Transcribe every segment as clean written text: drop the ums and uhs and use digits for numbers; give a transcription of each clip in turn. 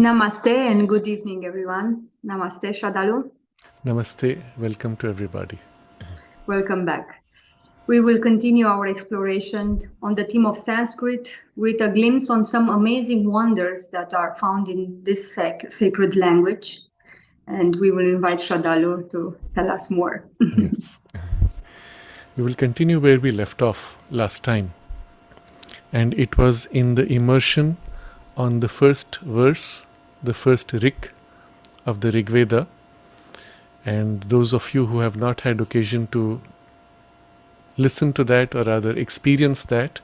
Namaste and good evening, everyone. Namaste, Sraddhalu. Namaste, welcome to everybody. Welcome back. We will continue our exploration on the theme of Sanskrit with a glimpse on some amazing wonders that are found in this sacred language. And we will invite Sraddhalu to tell us more. Yes. We will continue where we left off last time. And it was in the immersion on the first verse, the first Rik of the Rig Veda. And those of you who have not had occasion to listen to that or rather experience that,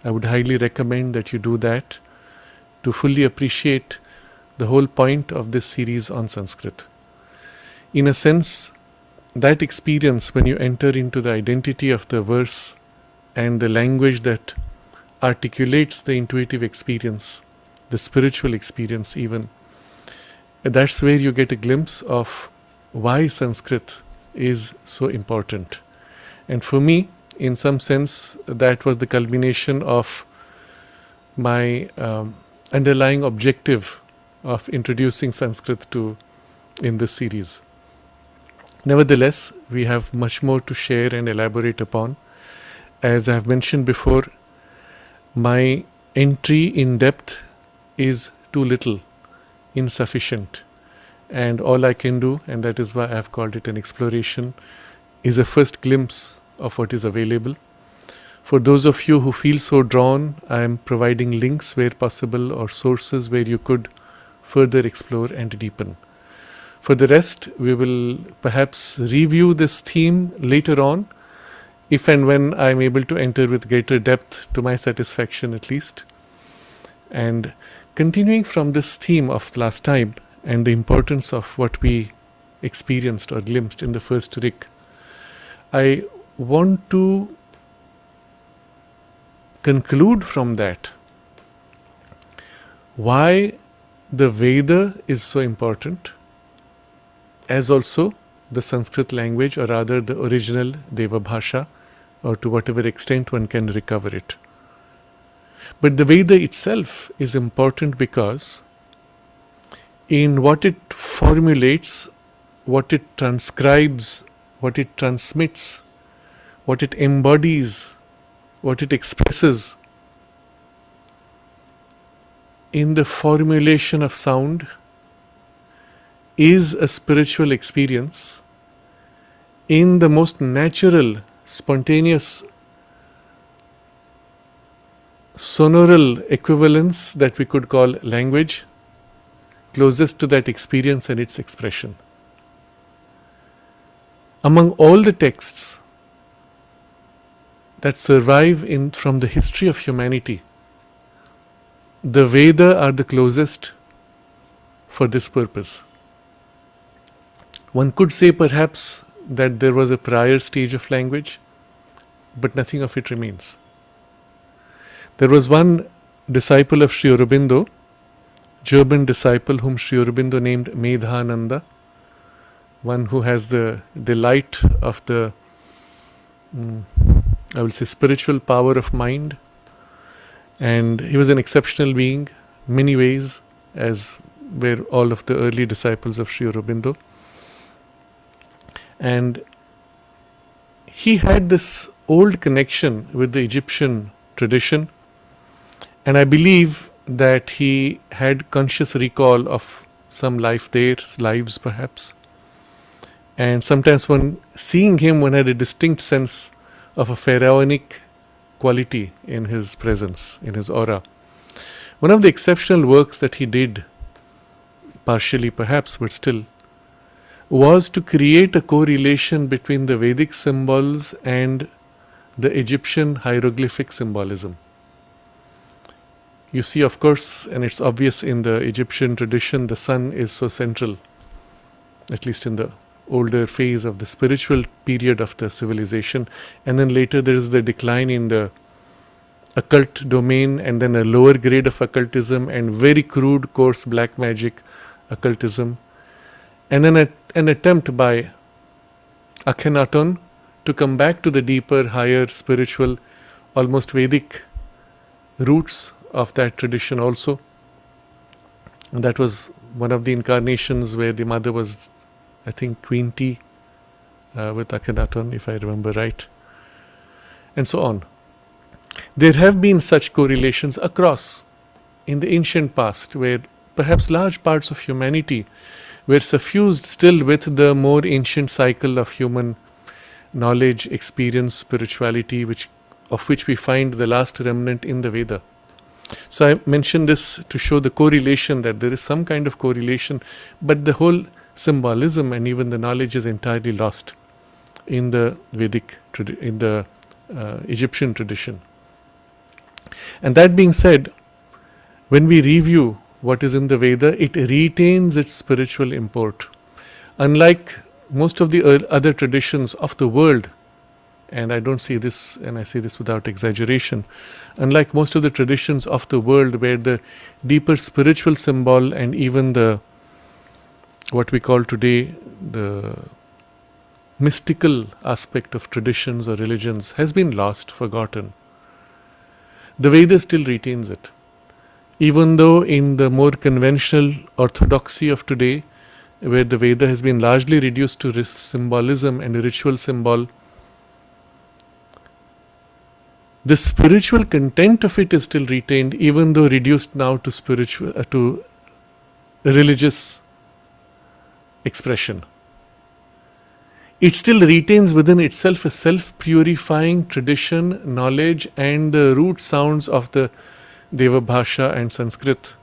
I would highly recommend that you do that to fully appreciate the whole point of this series on Sanskrit. In a sense, that experience when you enter into the identity of the verse and the language that articulates the intuitive experience, the spiritual experience even, that's where you get a glimpse of why Sanskrit is so important. And for me, in some sense, that was the culmination of my underlying objective of introducing Sanskrit in this series. Nevertheless, we have much more to share and elaborate upon. As I have mentioned before, my entry in depth is too little, insufficient. And all I can do, and that is why I have called it an exploration, is a first glimpse of what is available. For those of you who feel so drawn, I am providing links where possible or sources where you could further explore and deepen. For the rest, we will perhaps review this theme later on, if and when I am able to enter with greater depth, to my satisfaction at least. And continuing from this theme of last time and the importance of what we experienced or glimpsed in the first Rik, I want to conclude from that why the Veda is so important, as also the Sanskrit language, or rather the original Deva Bhasha, or to whatever extent one can recover it. But the Veda itself is important because in what it formulates, what it transcribes, what it transmits, what it embodies, what it expresses, in the formulation of sound, is a spiritual experience in the most natural, spontaneous, sonoral equivalence that we could call language, closest to that experience and its expression. Among all the texts that survive from the history of humanity, the Veda are the closest for this purpose. One could say perhaps that there was a prior stage of language, but nothing of it remains. There was one disciple of Sri Aurobindo, German disciple whom Sri Aurobindo named Medhananda, one who has the delight of the, I will say, spiritual power of mind. And he was an exceptional being, many ways, as were all of the early disciples of Sri Aurobindo. And he had this old connection with the Egyptian tradition, and I believe that he had conscious recall of some lives perhaps. And sometimes seeing him, one had a distinct sense of a pharaonic quality in his presence, in his aura. One of the exceptional works that he did, partially perhaps, but still, was to create a correlation between the Vedic symbols and the Egyptian hieroglyphic symbolism. You see, of course, and it's obvious in the Egyptian tradition, the sun is so central, at least in the older phase of the spiritual period of the civilization. And then later there is the decline in the occult domain, and then a lower grade of occultism and very crude, coarse black magic occultism. And then an attempt by Akhenaton to come back to the deeper, higher spiritual, almost Vedic roots of that tradition also. And that was one of the incarnations where the mother was, I think, Queen Tea with Akhenaton, if I remember right, and so on. There have been such correlations across in the ancient past, where perhaps large parts of humanity were suffused still with the more ancient cycle of human knowledge, experience, spirituality, of which we find the last remnant in the Veda. So I mentioned this to show the correlation, that there is some kind of correlation, but the whole symbolism and even the knowledge is entirely lost in the Vedic, in the Egyptian tradition. And that being said, when we review what is in the Veda, it retains its spiritual import. Unlike most of the other traditions of the world, and I don't say this, and I say this without exaggeration, unlike most of the traditions of the world where the deeper spiritual symbol and even the, what we call today, the mystical aspect of traditions or religions has been lost, forgotten, the Veda still retains it. Even though in the more conventional orthodoxy of today, where the Veda has been largely reduced to symbolism and ritual symbol, the spiritual content of it is still retained, even though reduced now to to religious expression. It still retains within itself a self-purifying tradition, knowledge, and the root sounds of the Deva Bhasha and Sanskrit,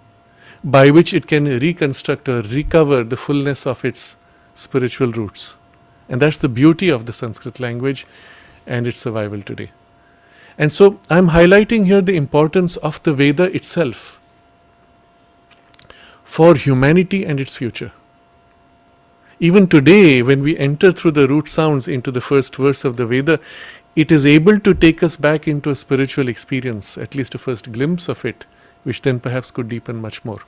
by which it can reconstruct or recover the fullness of its spiritual roots. And that's the beauty of the Sanskrit language and its survival today. And so I'm highlighting here the importance of the Veda itself for humanity and its future. Even today, when we enter through the root sounds into the first verse of the Veda, it is able to take us back into a spiritual experience, at least a first glimpse of it, which then perhaps could deepen much more.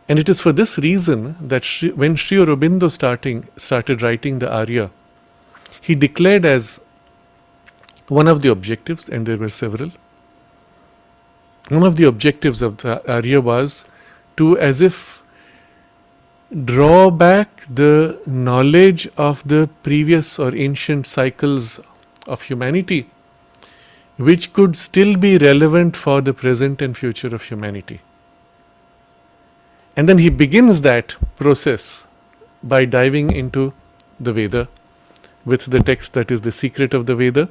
And it is for this reason that when Sri Aurobindo started writing the Arya, he declared as one of the objectives, and there were several, one of the objectives of the Arya was to, as if, draw back the knowledge of the previous or ancient cycles of humanity, which could still be relevant for the present and future of humanity. And then he begins that process by diving into the Veda with the text that is the secret of the Veda.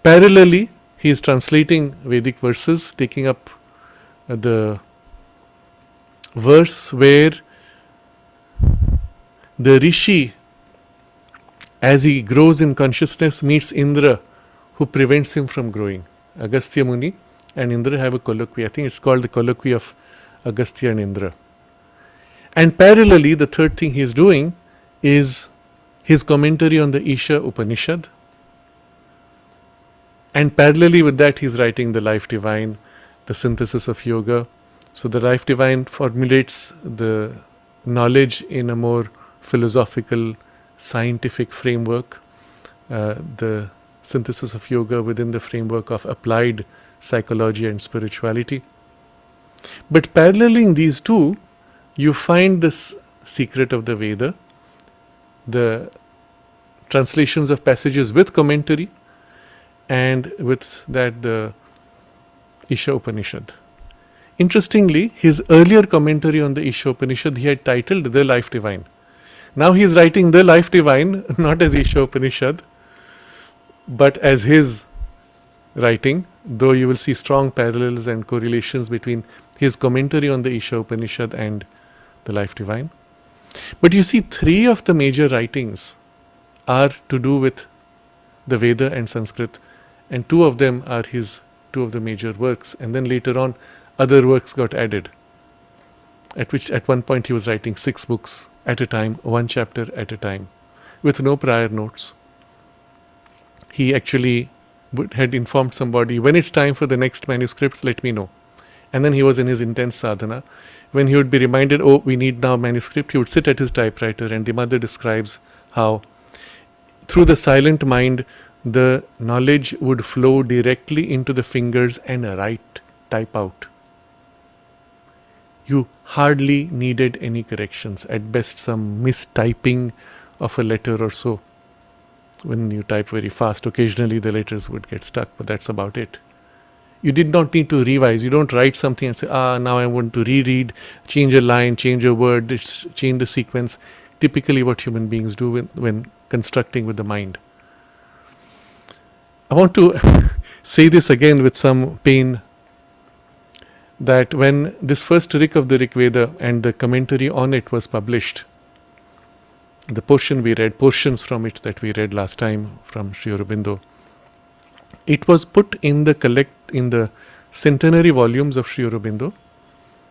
Parallelly, he is translating Vedic verses, taking up the verse where the Rishi, as he grows in consciousness, meets Indra, who prevents him from growing. Agastya Muni and Indra have a colloquy. I think it's called the colloquy of Agastya and Indra. And parallelly, the third thing he is doing is his commentary on the Isha Upanishad. And parallelly with that, he is writing the Life Divine, the synthesis of yoga. So the Life Divine formulates the knowledge in a more philosophical, scientific framework, the synthesis of yoga within the framework of applied psychology and spirituality. But paralleling these two, you find this secret of the Veda, the translations of passages with commentary, and with that the Isha Upanishad. Interestingly, his earlier commentary on the Isha Upanishad he had titled The Life Divine. Now he is writing The Life Divine not as Isha Upanishad, but as his writing, though you will see strong parallels and correlations between his commentary on the Isha Upanishad and the Life Divine. But you see, three of the major writings are to do with the Veda and Sanskrit, and two of them are his two of the major works, and then later on other works got added, at one point he was writing 6 books at a time, 1 chapter at a time, with no prior notes. He actually had informed somebody, when it's time for the next manuscripts, let me know. And then he was in his intense sadhana. When he would be reminded, oh, we need now manuscript, he would sit at his typewriter, and the mother describes how through the silent mind the knowledge would flow directly into the fingers and type out. you hardly needed any corrections. At best, some mistyping of a letter or so. When you type very fast, occasionally the letters would get stuck, but that's about it. You did not need to revise. You don't write something and say, now I want to reread, change a line, change a word, change the sequence. Typically what human beings do when constructing with the mind. I want to say this again with some pain, that when this first Rik of the Rig Veda and the commentary on it was published, the portion we read, portions from it that we read last time from Sri Aurobindo, it was put in the centenary volumes of Sri Aurobindo.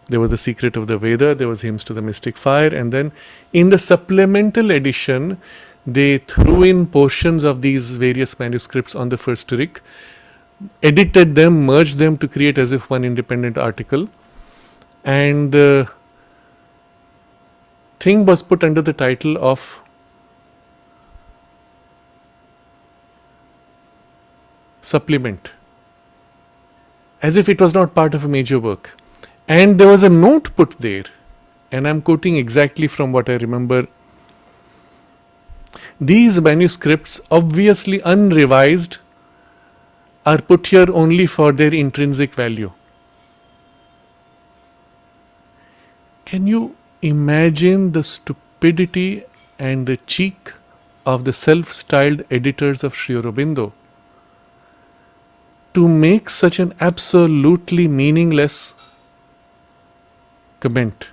There was the Secret of the Veda, there was Hymns to the Mystic Fire, and then in the supplemental edition, they threw in portions of these various manuscripts on the first Rik, edited them, merged them to create as if one independent article, and the thing was put under the title of supplement, as if it was not part of a major work. And there was a note put there, and I'm quoting exactly from what I remember. These manuscripts, obviously unrevised, are put here only for their intrinsic value. Can you imagine the stupidity and the cheek of the self-styled editors of Sri Aurobindo to make such an absolutely meaningless comment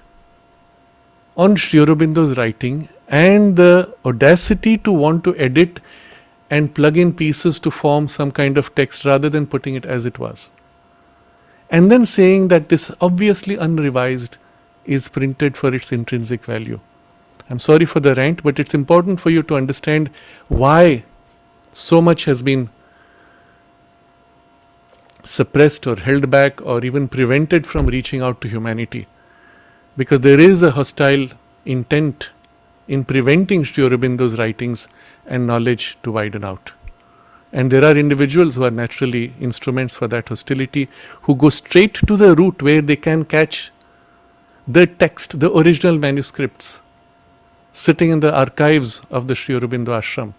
on Sri Aurobindo's writing, and the audacity to want to edit and plug in pieces to form some kind of text rather than putting it as it was, and then saying that this obviously unrevised is printed for its intrinsic value. I'm sorry for the rant, but it's important for you to understand why so much has been suppressed or held back or even prevented from reaching out to humanity. Because there is a hostile intent in preventing Sri Aurobindo's writings and knowledge to widen out. And there are individuals who are naturally instruments for that hostility, who go straight to the root where they can catch the text, the original manuscripts, sitting in the archives of the Sri Aurobindo ashram,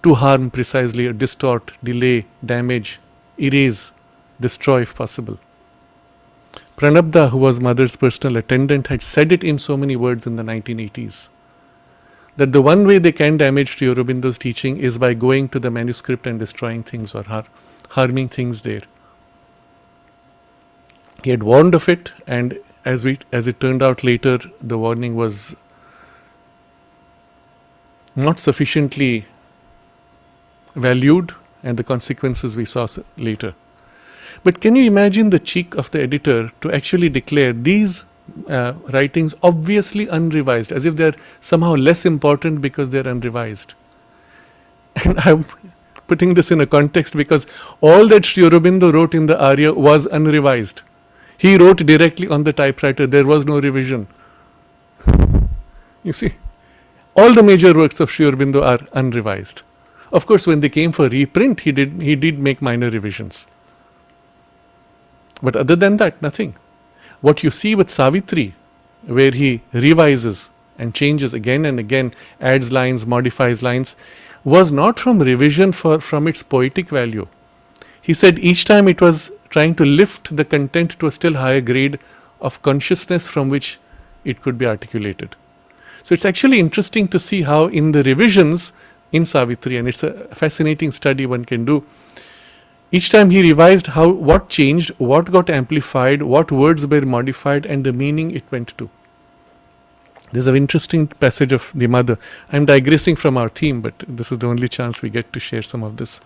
to harm precisely, or distort, delay, damage, erase, destroy if possible. Pranabda, who was mother's personal attendant, had said it in so many words in the 1980s, that the one way they can damage Sri Aurobindo's teaching is by going to the manuscript and destroying things or harming things there. He had warned of it, and as it turned out later, the warning was not sufficiently valued, and the consequences we saw later. But can you imagine the cheek of the editor to actually declare these writings obviously unrevised, as if they are somehow less important because they are unrevised? And I'm putting this in a context because all that Sri Aurobindo wrote in the Arya was unrevised. He wrote directly on the typewriter. There was no revision. You see, all the major works of Sri Aurobindo are unrevised. Of course, when they came for reprint, he did make minor revisions. But other than that, nothing. What you see with Savitri, where he revises and changes again and again, adds lines, modifies lines, was not from revision from its poetic value. He said each time it was trying to lift the content to a still higher grade of consciousness from which it could be articulated. So it's actually interesting to see how in the revisions in Savitri, and it's a fascinating study one can do, each time he revised what changed, what got amplified, what words were modified, and the meaning it went to. There's an interesting passage of the mother. I'm digressing from our theme, but this is the only chance we get to share some of this.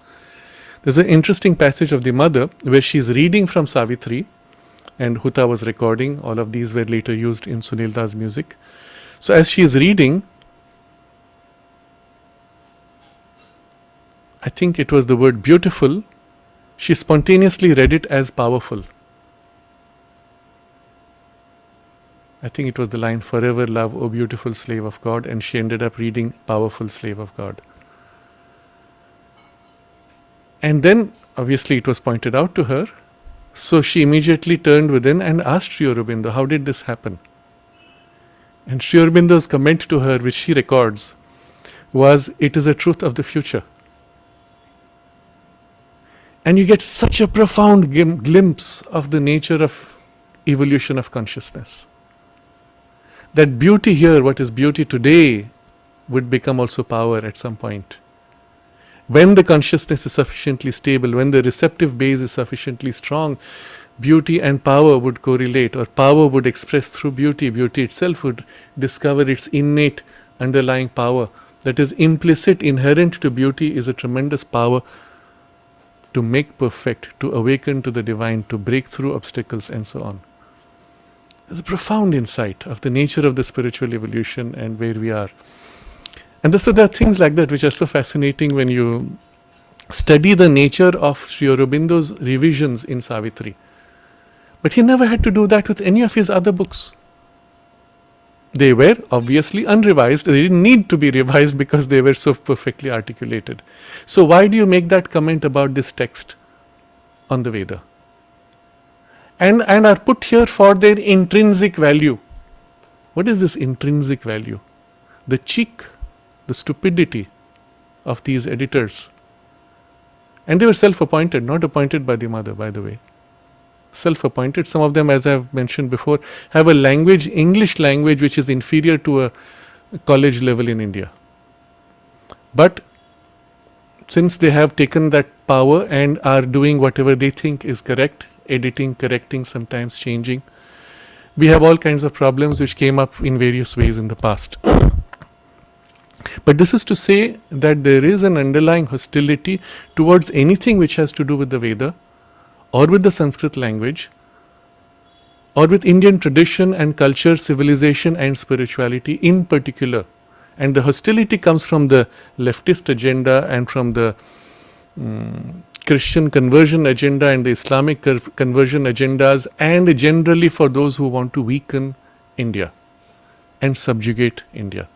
There's an interesting passage of the mother where she's reading from Savitri, and Huta was recording. All of these were later used in Sunil Das' music. So as she is reading, I think it was the word beautiful, she spontaneously read it as powerful. I think it was the line, "Forever love, O beautiful slave of God," and she ended up reading "powerful slave of God." And then, obviously, it was pointed out to her, So she immediately turned within and asked Sri Aurobindo, how did this happen? And Sri Aurobindo's comment to her, which she records, was, it is a truth of the future. And you get such a profound glimpse of the nature of evolution of consciousness. That beauty here, what is beauty today, would become also power at some point. When the consciousness is sufficiently stable, when the receptive base is sufficiently strong, beauty and power would correlate, or power would express through beauty. Beauty itself would discover its innate underlying power. That is implicit, inherent to beauty is a tremendous power to make perfect, to awaken to the divine, to break through obstacles and so on. There's a profound insight of the nature of the spiritual evolution and where we are. And so there are things like that which are so fascinating when you study the nature of Sri Aurobindo's revisions in Savitri. But he never had to do that with any of his other books. They were obviously unrevised. They didn't need to be revised because they were so perfectly articulated. So why do you make that comment about this text on the Veda? And are put here for their intrinsic value. What is this intrinsic value? The cheek, the stupidity of these editors. And they were self-appointed, not appointed by the mother, by the way. Self-appointed. Some of them, as I have mentioned before, have a language, English language, which is inferior to a college level in India. But since they have taken that power and are doing whatever they think is correct, editing, correcting, sometimes changing, we have all kinds of problems which came up in various ways in the past. But this is to say that there is an underlying hostility towards anything which has to do with the Veda, or with the Sanskrit language, or with Indian tradition and culture, civilization and spirituality in particular. And the hostility comes from the leftist agenda and from the Christian conversion agenda and the Islamic conversion agendas, and generally for those who want to weaken India and subjugate India.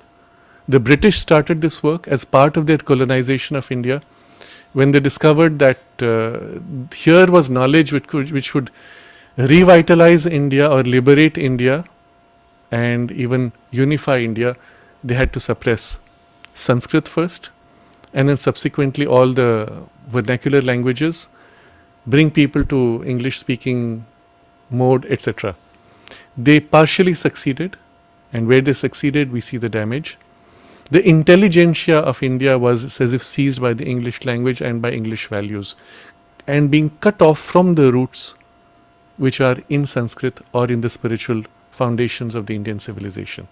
The British started this work as part of their colonization of India, when they discovered that here was knowledge which would revitalize India or liberate India and even unify India. They had to suppress Sanskrit first, and then subsequently all the vernacular languages, bring people to English-speaking mode, etc. They partially succeeded, and where they succeeded, we see the damage. The intelligentsia of India was as if seized by the English language and by English values, and being cut off from the roots which are in Sanskrit or in the spiritual foundations of the Indian civilization.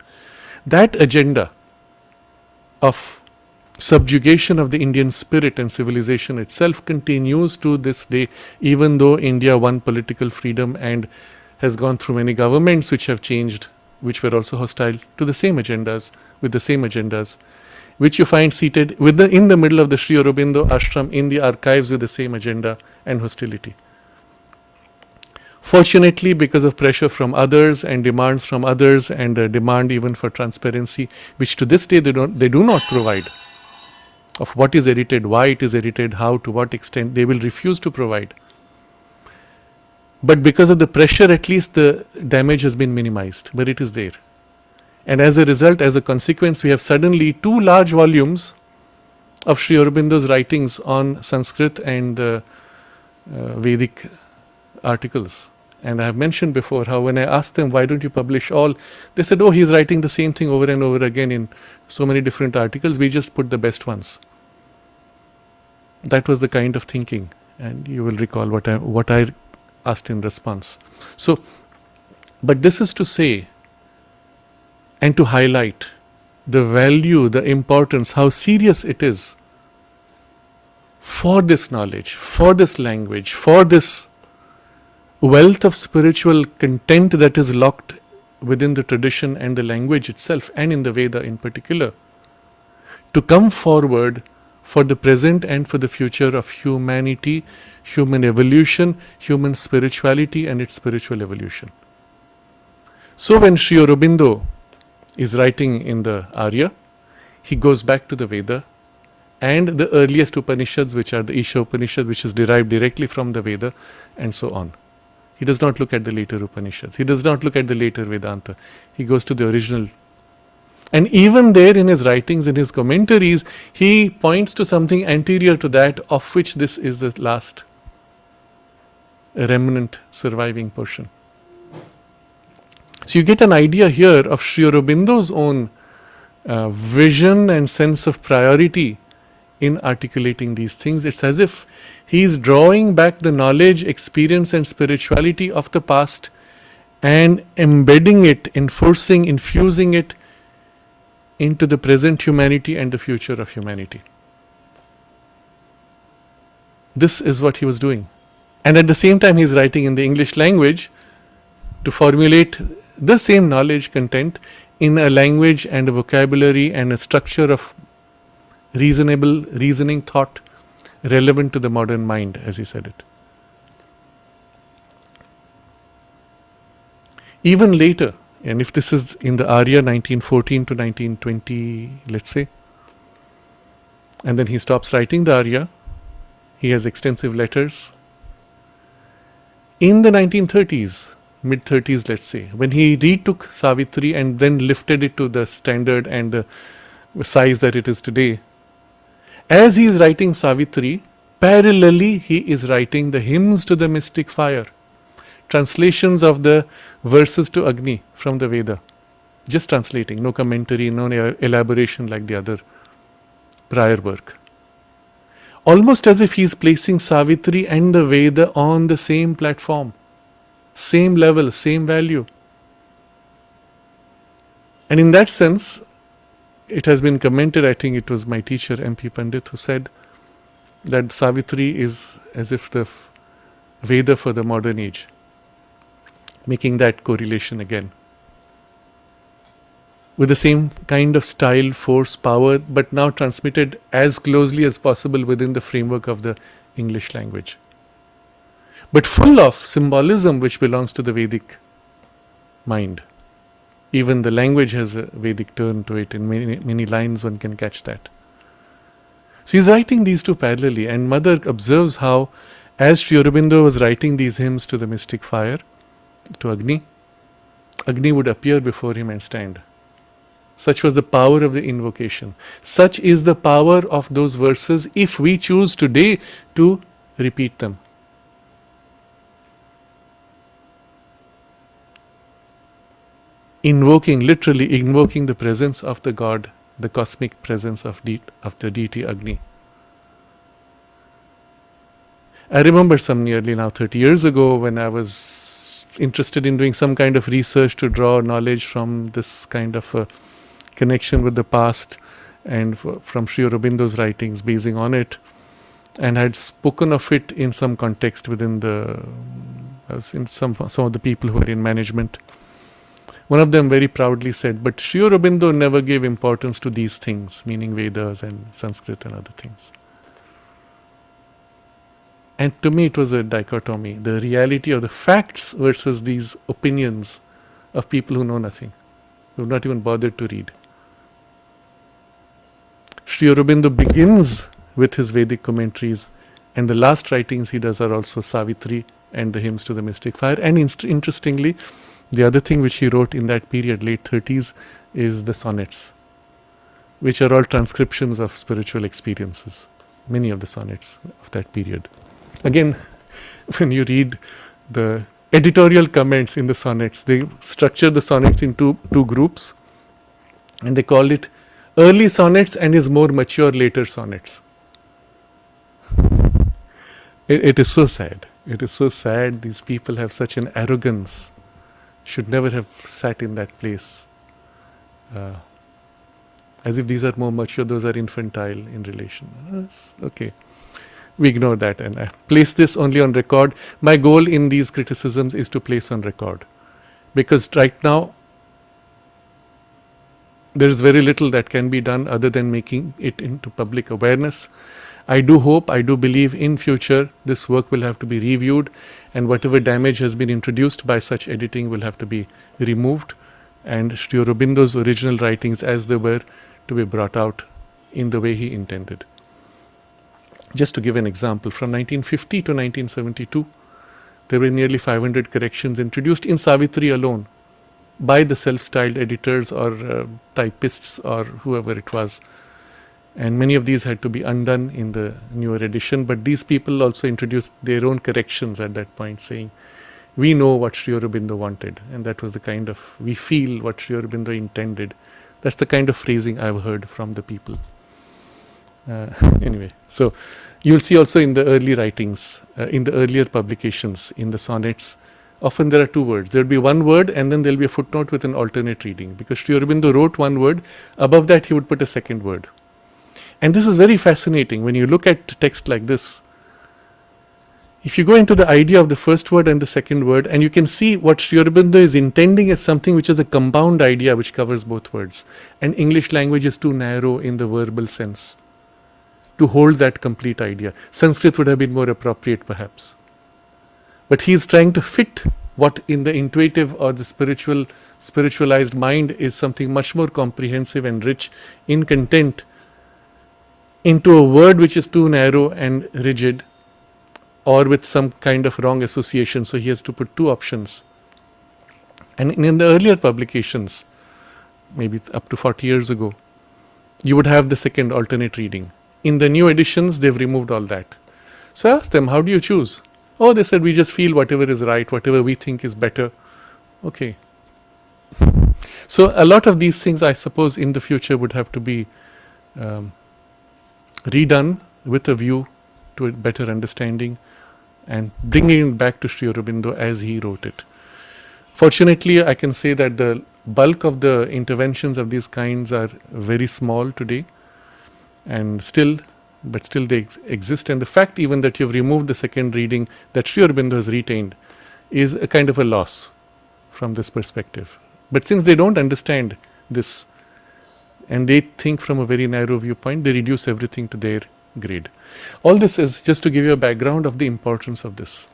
That agenda of subjugation of the Indian spirit and civilization itself continues to this day, even though India won political freedom and has gone through many governments which have changed, which were also hostile to the same agendas, with the same agendas, which you find seated in the middle of the Sri Aurobindo ashram in the archives with the same agenda and hostility. Fortunately, because of pressure from others and demands from others and a demand even for transparency, which to this day they do not provide, of what is edited, why it is edited, how, to what extent, they will refuse to provide. But because of the pressure, at least the damage has been minimized, but it is there. And as a result, as a consequence, we have suddenly 2 large volumes of Sri Aurobindo's writings on Sanskrit and the Vedic articles. And I have mentioned before how when I asked them, why don't you publish all? They said, oh, he's writing the same thing over and over again in so many different articles. We just put the best ones. That was the kind of thinking. And you will recall what I asked in response. So, but this is to say and to highlight the value, the importance, how serious it is for this knowledge, for this language, for this wealth of spiritual content that is locked within the tradition and the language itself, and in the Veda in particular, to come forward for the present and for the future of humanity, human evolution, human spirituality and its spiritual evolution. So when Sri Aurobindo is writing in the Arya, he goes back to the Veda and the earliest Upanishads, which are the Isha Upanishad, which is derived directly from the Veda, and so on. He does not look at the later Upanishads. He does not look at the later Vedanta. He goes to the original. And even there in his writings, in his commentaries, he points to something anterior to that, of which this is the last remnant surviving portion. So you get an idea here of Sri Aurobindo's own vision and sense of priority in articulating these things. It's as if he is drawing back the knowledge, experience and spirituality of the past and embedding it, enforcing, infusing it into the present humanity and the future of humanity. This is what he was doing. And at the same time he is writing in the English language to formulate the same knowledge content in a language and a vocabulary and a structure of reasoning thought relevant to the modern mind, as he said it. Even later, and if this is in the Arya 1914 to 1920, let's say, and then he stops writing the Arya, he has extensive letters. In the 1930s, mid-30s, let's say, when he retook Savitri and then lifted it to the standard and the size that it is today, as he is writing Savitri, parallelly he is writing the hymns to the mystic fire, translations of the verses to Agni from the Veda, just translating, no commentary, no elaboration like the other prior work. Almost as if he is placing Savitri and the Veda on the same platform, same level, same value. And in that sense, it has been commented, I think it was my teacher M.P. Pandit who said that Savitri is as if the Veda for the modern age, making that correlation again. With the same kind of style, force, power, but now transmitted as closely as possible within the framework of the English language. But full of symbolism which belongs to the Vedic mind. Even the language has a Vedic turn to it. In many lines one can catch that. So he's writing these two parallelly, and Mother observes how, as Sri Aurobindo was writing these hymns to the mystic fire, to Agni, Agni would appear before him and stand. Such was the power of the invocation. Such is the power of those verses if we choose today to repeat them. Literally invoking the presence of the God, the cosmic presence of the deity Agni. I remember some nearly now 30 years ago when I was interested in doing some kind of research to draw knowledge from this kind of a connection with the past and from Sri Aurobindo's writings basing on it, and had spoken of it in some context within some of the people who are in management. One of them very proudly said, but Sri Aurobindo never gave importance to these things, meaning Vedas and Sanskrit and other things. And to me it was a dichotomy, the reality of the facts versus these opinions of people who know nothing, who have not even bothered to read. Sri Aurobindo begins with his Vedic commentaries, and the last writings he does are also Savitri and the hymns to the mystic fire. And interestingly, the other thing which he wrote in that period, late 30s, is the sonnets, which are all transcriptions of spiritual experiences, many of the sonnets of that period. Again, when you read the editorial comments in the sonnets, they structure the sonnets into two groups, and they call it early sonnets and his more mature later sonnets. It is so sad. It is so sad. These people have such an arrogance. Should never have sat in that place. As if these are more mature, those are infantile in relation. Okay. We ignore that and I place this only on record. My goal in these criticisms is to place on record. Because right now, there is very little that can be done other than making it into public awareness. I do hope, I do believe in future this work will have to be reviewed, and whatever damage has been introduced by such editing will have to be removed, and Sri Aurobindo's original writings as they were to be brought out in the way he intended. Just to give an example, from 1950 to 1972, There were nearly 500 corrections introduced in Savitri alone by the self-styled editors or typists or whoever it was. And many of these had to be undone in the newer edition. But these people also introduced their own corrections at that point, saying, we know what Sri Aurobindo wanted. And that was the kind of, we feel what Sri Aurobindo intended. That's the kind of phrasing I've heard from the people. Anyway, so you'll see also in the early writings, in the earlier publications, in the sonnets, often there are two words. There will be one word and then there will be a footnote with an alternate reading. Because Sri Aurobindo wrote one word, above that he would put a second word. And this is very fascinating when you look at text like this. If you go into the idea of the first word and the second word, and you can see what Sri Aurobindo is intending as something which is a compound idea which covers both words. And English language is too narrow in the verbal sense to hold that complete idea. Sanskrit would have been more appropriate perhaps. But he is trying to fit what in the intuitive or the spiritualized mind is something much more comprehensive and rich in content into a word which is too narrow and rigid or with some kind of wrong association. So he has to put two options. And in the earlier publications, maybe up to 40 years ago, you would have the second alternate reading. In the new editions, they've removed all that. So I asked them, how do you choose? Oh, they said, we just feel whatever is right, whatever we think is better. Okay. So a lot of these things, I suppose, in the future would have to be redone with a view to a better understanding and bringing it back to Sri Aurobindo as he wrote it. Fortunately, I can say that the bulk of the interventions of these kinds are very small today, and still they exist. And the fact even that you've removed the second reading that Sri Aurobindo has retained is a kind of a loss from this perspective. But since they don't understand this and they think from a very narrow viewpoint, they reduce everything to their grade. All this is just to give you a background of the importance of this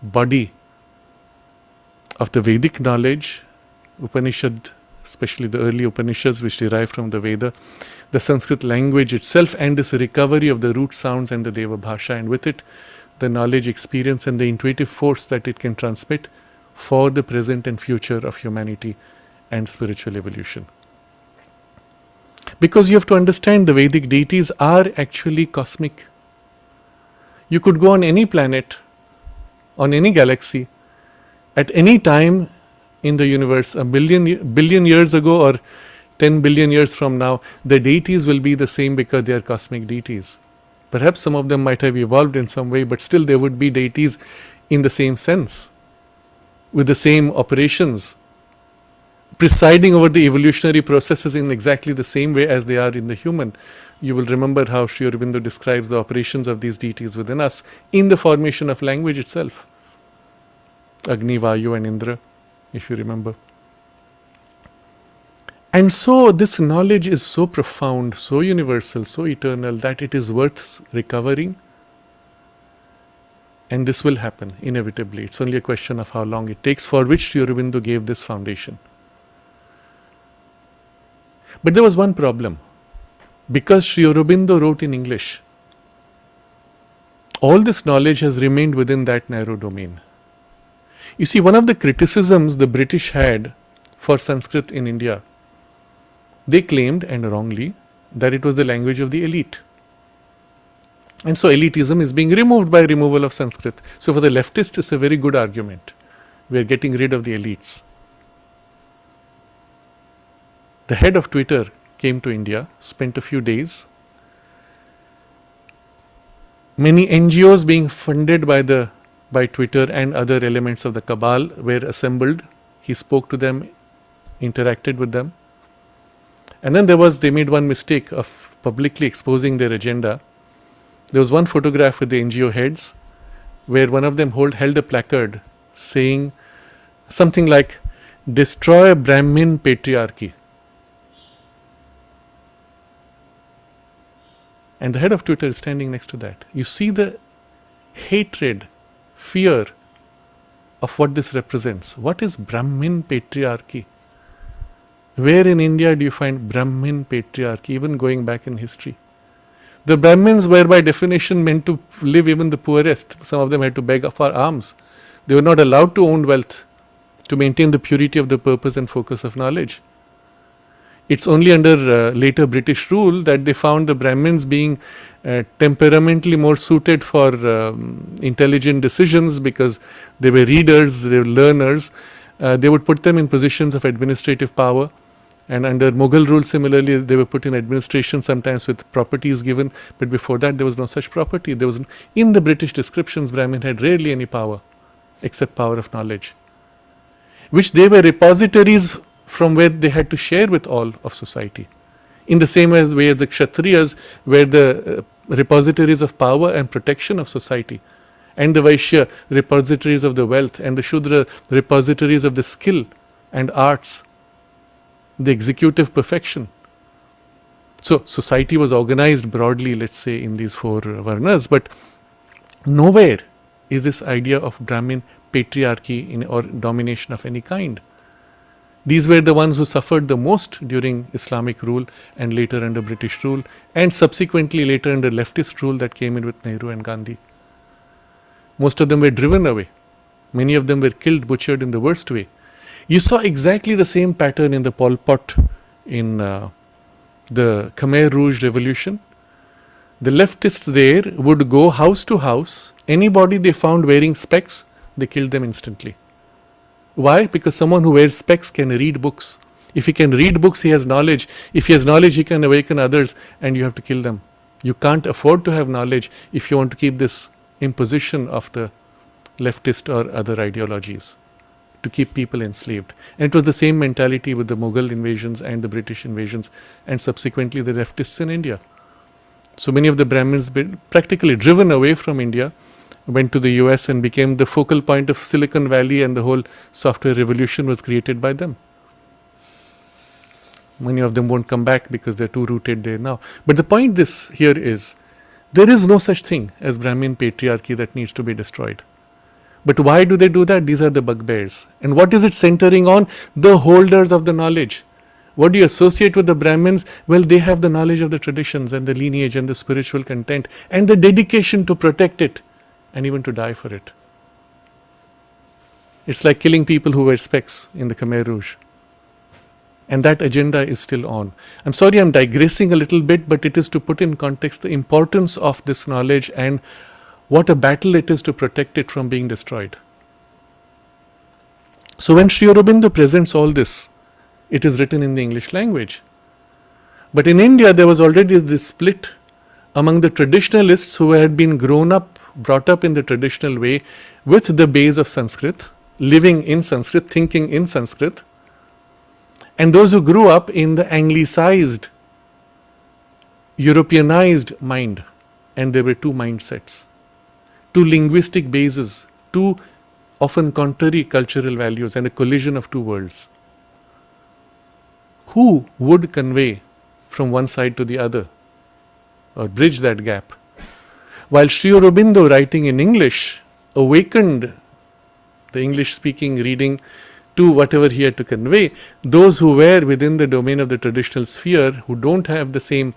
body of the Vedic knowledge, Upanishad, especially the early Upanishads which derive from the Veda, the Sanskrit language itself, and this recovery of the root sounds and the Deva Bhasha, and with it the knowledge, experience and the intuitive force that it can transmit for the present and future of humanity and spiritual evolution. Because you have to understand the Vedic deities are actually cosmic. You could go on any planet, on any galaxy, at any time in the universe, a billion years ago or 10 billion years from now, the deities will be the same because they are cosmic deities. Perhaps some of them might have evolved in some way, but still there would be deities in the same sense, with the same operations, presiding over the evolutionary processes in exactly the same way as they are in the human. You will remember how Sri Aurobindo describes the operations of these deities within us in the formation of language itself. Agni, Vayu and Indra, if you remember. And so this knowledge is so profound, so universal, so eternal that it is worth recovering. And this will happen inevitably. It's only a question of how long it takes, for which Sri Aurobindo gave this foundation. But there was one problem. Because Sri Aurobindo wrote in English, all this knowledge has remained within that narrow domain. You see, one of the criticisms the British had for Sanskrit in India, they claimed, and wrongly, that it was the language of the elite. And so elitism is being removed by removal of Sanskrit. So for the leftists, it's a very good argument. We are getting rid of the elites. The head of Twitter came to India, spent a few days. Many NGOs being funded by Twitter and other elements of the cabal were assembled. He spoke to them, interacted with them. And then they made one mistake of publicly exposing their agenda. There was one photograph with the NGO heads where one of them held a placard saying something like, "Destroy Brahmin patriarchy." And the head of Twitter is standing next to that. You see the hatred, fear of what this represents. What is Brahmin patriarchy? Where in India do you find Brahmin patriarchy, even going back in history? The Brahmins were by definition meant to live even the poorest. Some of them had to beg for alms. They were not allowed to own wealth to maintain the purity of the purpose and focus of knowledge. It's only under later British rule that they found the Brahmins being temperamentally more suited for intelligent decisions, because they were readers, they were learners. They would put them in positions of administrative power. And under Mughal rule, similarly, they were put in administration, sometimes with properties given. But before that, there was no such property. There was, in the British descriptions, Brahmin had rarely any power, except power of knowledge, which they were repositories from where they had to share with all of society. In the same way as the Kshatriyas were the repositories of power and protection of society, and the Vaishya repositories of the wealth, and the Shudra repositories of the skill and arts, the executive perfection. So society was organized broadly, let's say, in these four varnas, but nowhere is this idea of Brahmin patriarchy or domination of any kind. These were the ones who suffered the most during Islamic rule and later under British rule, and subsequently later under leftist rule that came in with Nehru and Gandhi. Most of them were driven away. Many of them were killed, butchered in the worst way. You saw exactly the same pattern in the Pol Pot in the Khmer Rouge revolution. The leftists there would go house to house. Anybody they found wearing specs, they killed them instantly. Why? Because someone who wears specs can read books. If he can read books, he has knowledge. If he has knowledge, he can awaken others, and you have to kill them. You can't afford to have knowledge if you want to keep this imposition of the leftist or other ideologies, to keep people enslaved. And it was the same mentality with the Mughal invasions and the British invasions, and subsequently the leftists in India. So many of the Brahmins were practically driven away from India, went to the US and became the focal point of Silicon Valley, and the whole software revolution was created by them. Many of them won't come back because they're too rooted there now. But the point here is, there is no such thing as Brahmin patriarchy that needs to be destroyed. But why do they do that? These are the bugbears. And what is it centering on? The holders of the knowledge. What do you associate with the Brahmins? Well, they have the knowledge of the traditions and the lineage and the spiritual content and the dedication to protect it and even to die for it. It's like killing people who wear specs in the Khmer Rouge. And that agenda is still on. I'm sorry I'm digressing a little bit, but it is to put in context the importance of this knowledge and what a battle it is to protect it from being destroyed. So when Sri Aurobindo presents all this, it is written in the English language. But in India, there was already this split among the traditionalists who had been brought up in the traditional way with the base of Sanskrit, living in Sanskrit, thinking in Sanskrit, and those who grew up in the Anglicized, Europeanized mind. And there were two mindsets, two linguistic bases, two often contrary cultural values, and a collision of two worlds. Who would convey from one side to the other or bridge that gap? While Sri Aurobindo, writing in English, awakened the English-speaking reading to whatever he had to convey, those who were within the domain of the traditional sphere, who don't have the same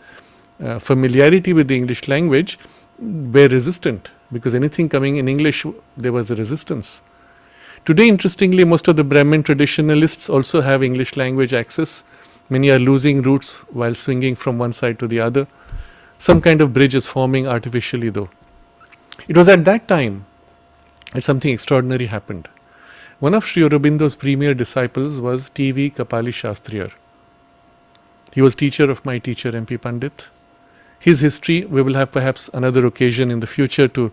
familiarity with the English language, were resistant, because anything coming in English, there was a resistance. Today, interestingly, most of the Brahmin traditionalists also have English language access. Many are losing roots while swinging from one side to the other. Some kind of bridge is forming artificially, though. It was at that time that something extraordinary happened. One of Sri Aurobindo's premier disciples was T.V. Kapali Shastri. He was teacher of my teacher, M.P. Pandit. His history, we will have perhaps another occasion in the future to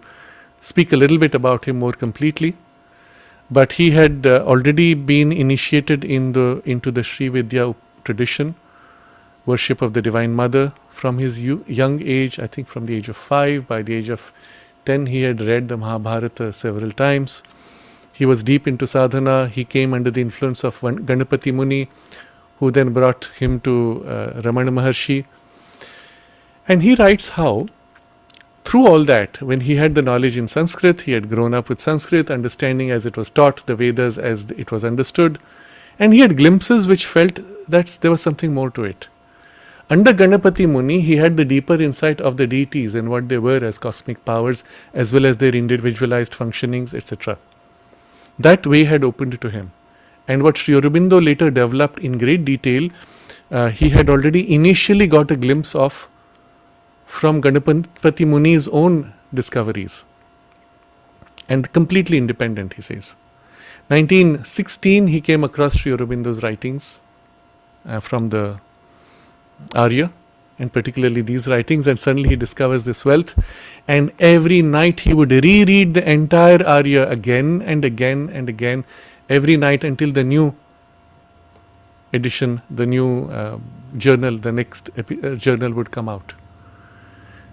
speak a little bit about him more completely. But he had already been initiated into the Sri Vidya tradition, worship of the Divine Mother, from his young age, I think from the age of 5. By the age of 10, he had read the Mahabharata several times. He was deep into sadhana. He came under the influence of Ganapati Muni, who then brought him to Ramana Maharshi. And he writes how, through all that, when he had the knowledge in Sanskrit, he had grown up with Sanskrit, understanding as it was taught, the Vedas as it was understood, and he had glimpses which felt that there was something more to it. Under Ganapati Muni, he had the deeper insight of the deities and what they were as cosmic powers, as well as their individualized functionings, etc. That way had opened to him. And what Sri Aurobindo later developed in great detail, he had already initially got a glimpse of from Ganapati Muni's own discoveries. And completely independent, he says. 1916, he came across Sri Aurobindo's writings from the Arya, and particularly these writings, and suddenly he discovers this wealth. And every night he would reread the entire Arya again and again and again, every night until the new edition, the new journal, the next journal would come out.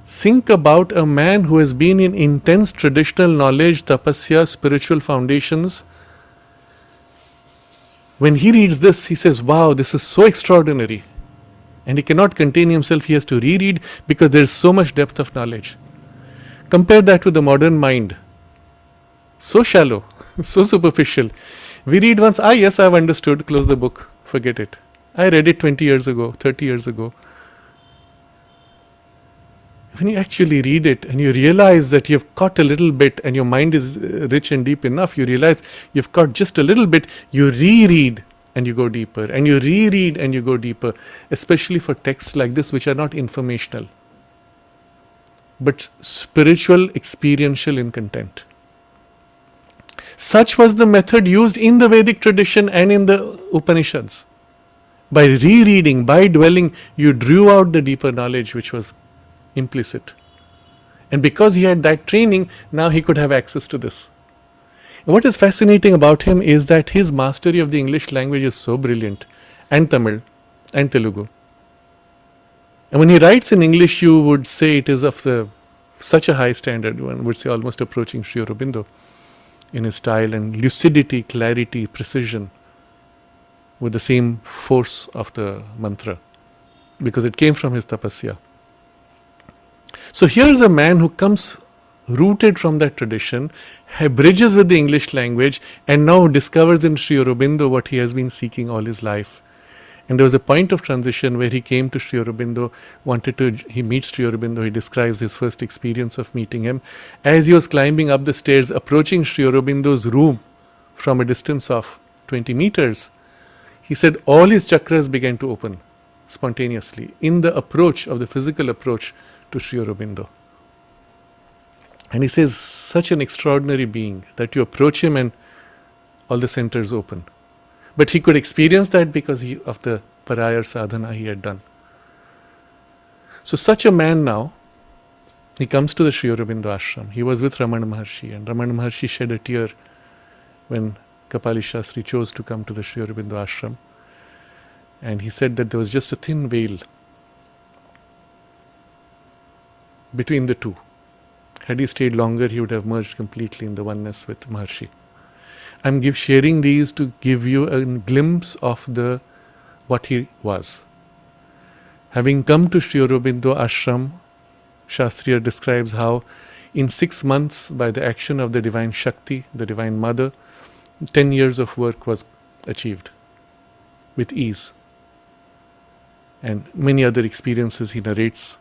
Think about a man who has been in intense traditional knowledge, tapasya, spiritual foundations. When he reads this, he says, wow, this is so extraordinary. And he cannot contain himself, he has to reread because there is so much depth of knowledge. Compare that with the modern mind. So shallow, so superficial. We read once, yes, I have understood, close the book, forget it. I read it 20 years ago, 30 years ago. When you actually read it and you realize that you've caught a little bit and your mind is rich and deep enough, you realize you've caught just a little bit, you reread and you go deeper, and you reread and you go deeper, especially for texts like this which are not informational, but spiritual, experiential in content. Such was the method used in the Vedic tradition and in the Upanishads. By rereading, by dwelling, you drew out the deeper knowledge which was implicit. And because he had that training, now he could have access to this. And what is fascinating about him is that his mastery of the English language is so brilliant, and Tamil and Telugu. And when he writes in English, you would say it is of such a high standard, one would say almost approaching Sri Aurobindo in his style and lucidity, clarity, precision, with the same force of the mantra, because it came from his tapasya. So here is a man who comes rooted from that tradition, bridges with the English language, and now discovers in Sri Aurobindo what he has been seeking all his life. And there was a point of transition where he came to Sri Aurobindo, he meets Sri Aurobindo, he describes his first experience of meeting him. As he was climbing up the stairs, approaching Sri Aurobindo's room from a distance of 20 meters, he said all his chakras began to open spontaneously in the approach of the physical approach to Sri Aurobindo. And he says, such an extraordinary being that you approach him and all the centers open. But he could experience that because of the parayar sadhana he had done. So such a man now, he comes to the Sri Aurobindo ashram. He was with Ramana Maharshi, and Ramana Maharshi shed a tear when Kapali Shastri chose to come to the Sri Aurobindo ashram. And he said that there was just a thin veil between the two. Had he stayed longer, he would have merged completely in the oneness with Maharshi. I'm sharing these to give you a glimpse of what he was. Having come to Sri Aurobindo ashram, Shastriya describes how in 6 months, by the action of the divine Shakti, the divine mother, 10 years of work was achieved with ease. And many other experiences he narrates.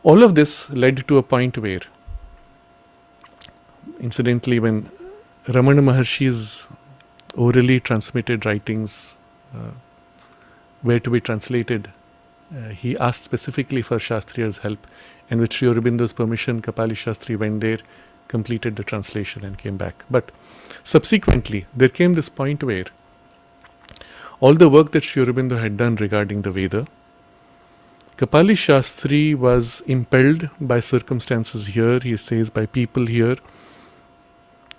All of this led to a point where, incidentally, when Ramana Maharshi's orally transmitted writings were to be translated, he asked specifically for Shastriya's help, and with Sri Aurobindo's permission, Kapali Shastri went there, completed the translation and came back. But subsequently, there came this point where all the work that Sri Aurobindo had done regarding the Veda, Kapali Shastri was impelled by circumstances here, he says by people here,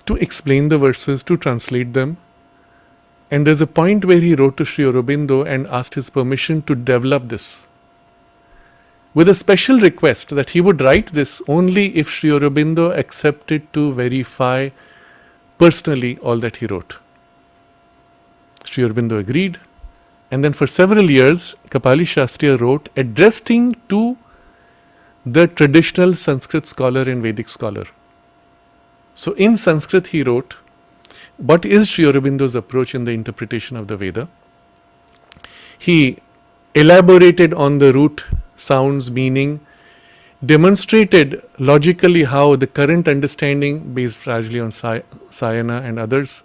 to explain the verses, to translate them. And there's a point where he wrote to Sri Aurobindo and asked his permission to develop this, with a special request that he would write this only if Sri Aurobindo accepted to verify personally all that he wrote. Sri Aurobindo agreed. And then for several years, Kapali Shastri wrote, addressing to the traditional Sanskrit scholar and Vedic scholar. So in Sanskrit he wrote, what is Sri Aurobindo's approach in the interpretation of the Veda? He elaborated on the root sounds, meaning, demonstrated logically how the current understanding, based largely on Sayana and others,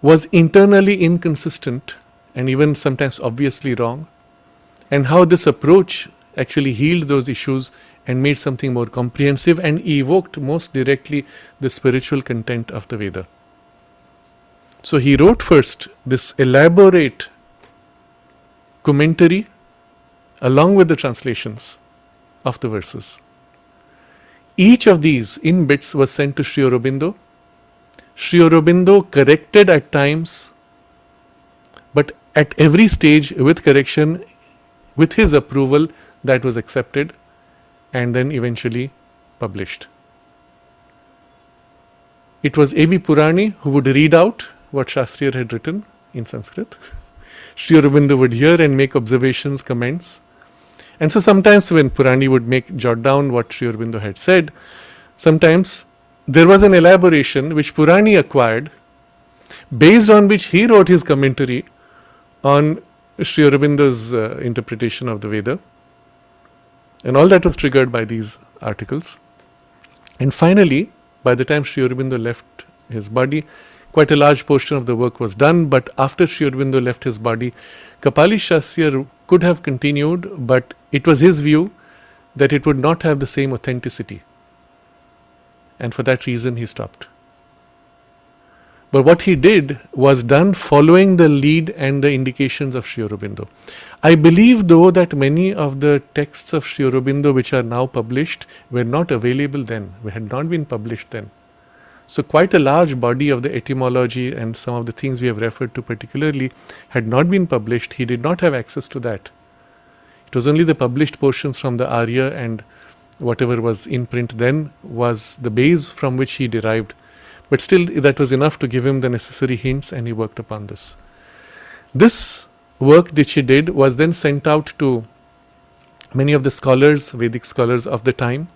was internally inconsistent and even sometimes obviously wrong, and how this approach actually healed those issues and made something more comprehensive and evoked most directly the spiritual content of the Veda. So he wrote first this elaborate commentary along with the translations of the verses. Each of these in bits was sent to Sri Aurobindo. Sri Aurobindo corrected at times, but at every stage with correction, with his approval, that was accepted and then eventually published. It was A.B. Purani who would read out what Shastriyar had written in Sanskrit. Sri Aurobindo would hear and make observations, comments. And so sometimes when Purani would jot down what Sri Aurobindo had said, sometimes there was an elaboration which Purani acquired, based on which he wrote his commentary on Sri Aurobindo's interpretation of the Veda. And all that was triggered by these articles. And finally, by the time Sri Aurobindo left his body, quite a large portion of the work was done, but after Sri Aurobindo left his body, Kapali Shastri could have continued, but it was his view that it would not have the same authenticity. And for that reason he stopped. But what he did was done following the lead and the indications of Sri Aurobindo. I believe though that many of the texts of Sri Aurobindo which are now published were not available then, had not been published then. So quite a large body of the etymology and some of the things we have referred to particularly had not been published. He did not have access to that. It was only the published portions from the Arya, and whatever was in print then was the base from which he derived. But still that was enough to give him the necessary hints, and he worked upon this. This work which he did was then sent out to many of the scholars, Vedic scholars of the time.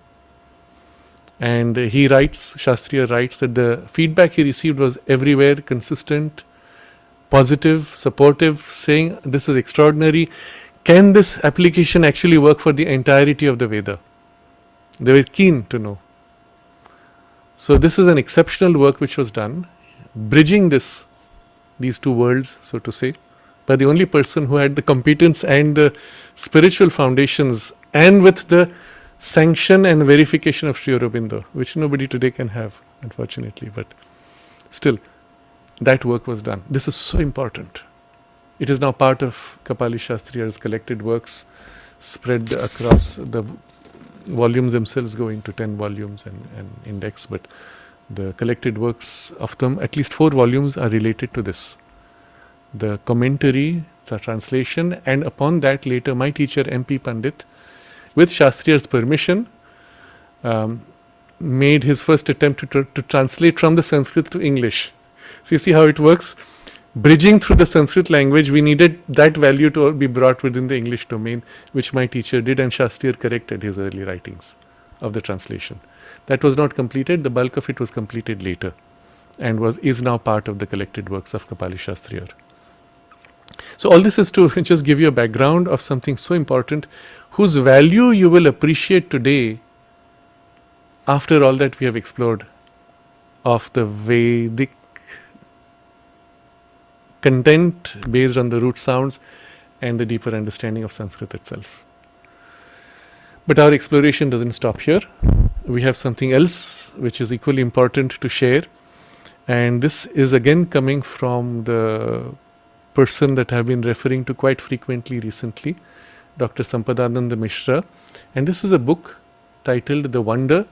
And he writes, Shastriya writes, that the feedback he received was everywhere consistent, positive, supportive, saying this is extraordinary. Can this application actually work for the entirety of the Veda? They were keen to know. So this is an exceptional work which was done, bridging these two worlds, so to say, by the only person who had the competence and the spiritual foundations, and with the sanction and verification of Sri Aurobindo, which nobody today can have, unfortunately, but still, that work was done. This is so important. It is now part of Kapali Shastriyar's collected works, spread across the volumes themselves, go into 10 volumes and index, but the collected works of them, at least 4 volumes are related to this. The commentary, the translation, and upon that later my teacher M.P. Pandit, with Shastriyar's permission, made his first attempt to translate from the Sanskrit to English. So you see how it works. Bridging through the Sanskrit language, we needed that value to be brought within the English domain, which my teacher did, and Shastriyar corrected his early writings of the translation. That was not completed. The bulk of it was completed later, and is now part of the collected works of Kapali Shastriyar. So all this is to just give you a background of something so important, whose value you will appreciate today after all that we have explored of the Vedic content based on the root sounds and the deeper understanding of Sanskrit itself. But our exploration doesn't stop here. We have something else which is equally important to share, and this is again coming from the person that I have been referring to quite frequently recently, Dr. Sampadananda Mishra, and this is a book titled The Wonder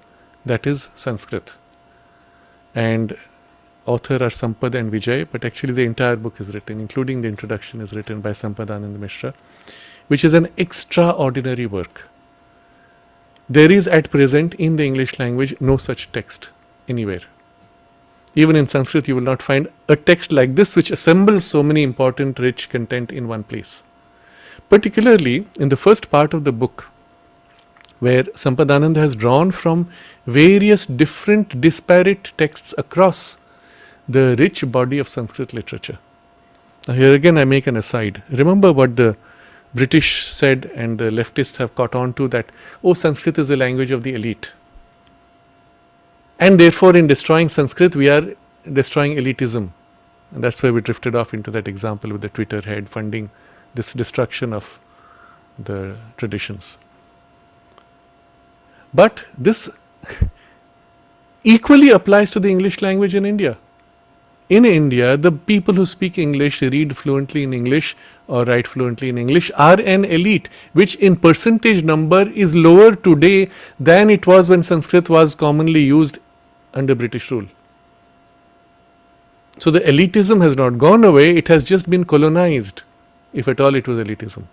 That is Sanskrit, and author are Sampad and Vijay, but actually the entire book is written, including the introduction, is written by Sampadananda Mishra, which is an extraordinary work. There is at present in the English language no such text anywhere. Even in Sanskrit you will not find a text like this which assembles so many important rich content in one place. Particularly in the first part of the book, where Sampadananda has drawn from various different disparate texts across the rich body of Sanskrit literature. Now here again I make an aside. Remember what the British said, and the leftists have caught on to that, oh, Sanskrit is the language of the elite. And therefore, in destroying Sanskrit, we are destroying elitism. And that's why we drifted off into that example with the Twitter head funding this destruction of the traditions. But this equally applies to the English language in India. In India, the people who speak English, read fluently in English or write fluently in English are an elite, which in percentage number is lower today than it was when Sanskrit was commonly used under British rule. So the elitism has not gone away, it has just been colonized, if at all it was elitism.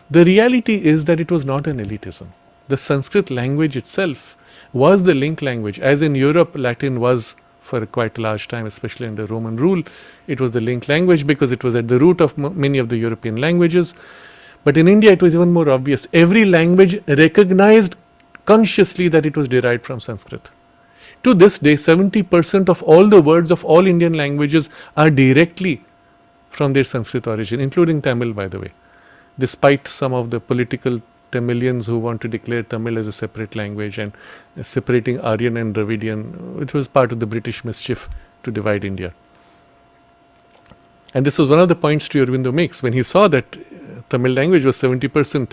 The reality is that it was not an elitism. The Sanskrit language itself was the link language. As in Europe, Latin was for a quite large time, especially under Roman rule, it was the link language because it was at the root of many of the European languages. But in India, it was even more obvious. Every language recognized consciously that it was derived from Sanskrit. To this day, 70% of all the words of all Indian languages are directly from their Sanskrit origin, including Tamil, by the way. Despite some of the political Tamilians who want to declare Tamil as a separate language and separating Aryan and Dravidian, which was part of the British mischief to divide India. And this was one of the points Aurobindo makes. When he saw that Tamil language was 70%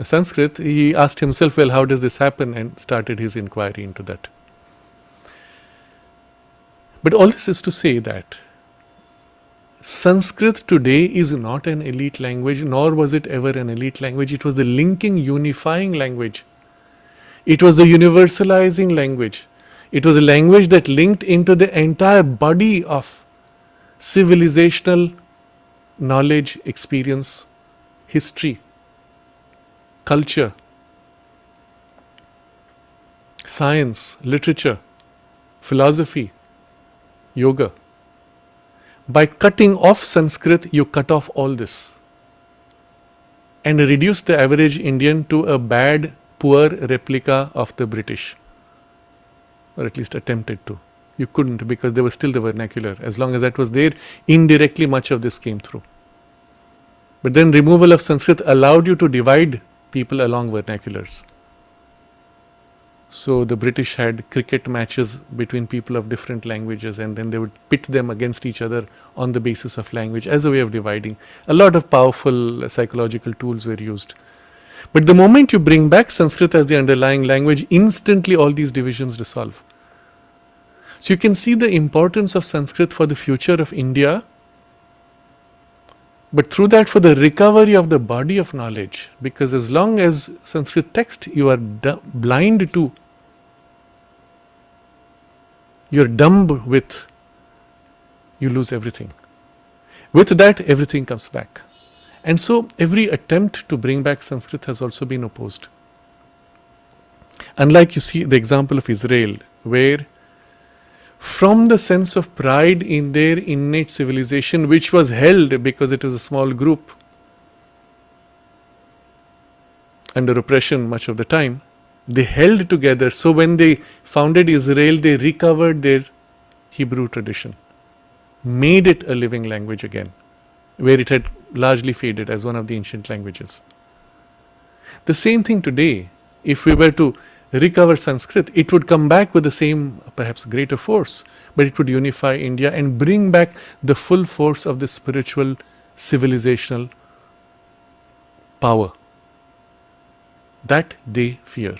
Sanskrit, he asked himself, well, how does this happen? And started his inquiry into that. But all this is to say that Sanskrit today is not an elite language, nor was it ever an elite language. It was the linking, unifying language. It was the universalizing language. It was a language that linked into the entire body of civilizational knowledge, experience, history, culture, science, literature, philosophy, yoga. By cutting off Sanskrit, you cut off all this and reduce the average Indian to a bad, poor replica of the British, or at least attempted to. You couldn't, because there was still the vernacular. As long as that was there, indirectly much of this came through. But then removal of Sanskrit allowed you to divide people along vernaculars. So the British had cricket matches between people of different languages, and then they would pit them against each other on the basis of language as a way of dividing. A lot of powerful psychological tools were used. But the moment you bring back Sanskrit as the underlying language, instantly all these divisions dissolve. So you can see the importance of Sanskrit for the future of India, but through that for the recovery of the body of knowledge. Because as long as Sanskrit text you are blind to, you're dumb with, you lose everything. With that, everything comes back. And so every attempt to bring back Sanskrit has also been opposed. Unlike you see the example of Israel, where from the sense of pride in their innate civilization, which was held because it was a small group under oppression much of the time, they held together. So when they founded Israel, they recovered their Hebrew tradition, made it a living language again, where it had largely faded as one of the ancient languages. The same thing today. If we were to recover Sanskrit, it would come back with the same, perhaps greater force, but it would unify India and bring back the full force of the spiritual, civilizational power that they fear.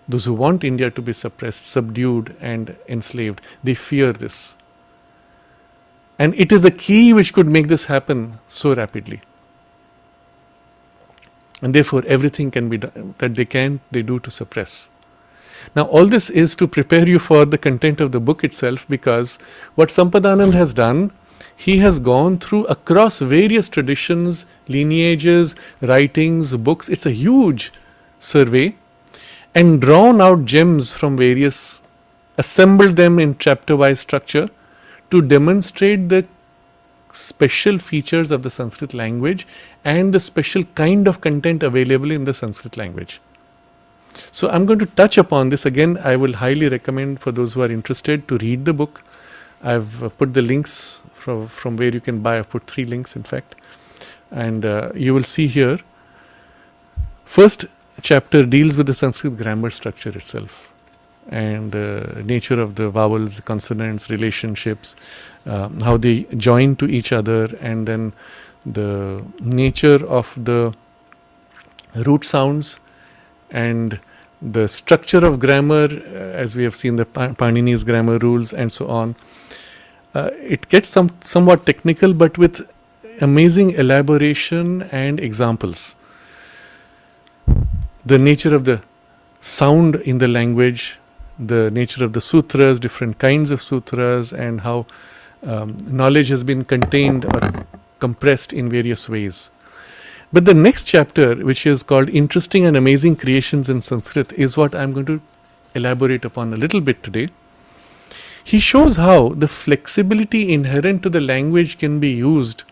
Those who want India to be suppressed, subdued and enslaved, they fear this. And it is the key which could make this happen so rapidly. And therefore everything can be done that they do to suppress. Now all this is to prepare you for the content of the book itself, because what Sampadanand has done, he has gone through across various traditions, lineages, writings, books. It's a huge survey, and drawn out gems from various, assembled them in chapter-wise structure to demonstrate the special features of the Sanskrit language and the special kind of content available in the Sanskrit language. So I'm going to touch upon this again. I will highly recommend for those who are interested to read the book. I've put the links from where you can buy. I've put 3 links in fact. And you will see here, first chapter deals with the Sanskrit grammar structure itself and the nature of the vowels, consonants, relationships, how they join to each other, and then the nature of the root sounds and the structure of grammar, as we have seen the Panini's grammar rules and so on. It gets somewhat technical, but with amazing elaboration and examples. The nature of the sound in the language, the nature of the sutras, different kinds of sutras, and how knowledge has been contained or compressed in various ways. But the next chapter, which is called Interesting and Amazing Creations in Sanskrit, is what I'm going to elaborate upon a little bit today. He shows how the flexibility inherent to the language can be used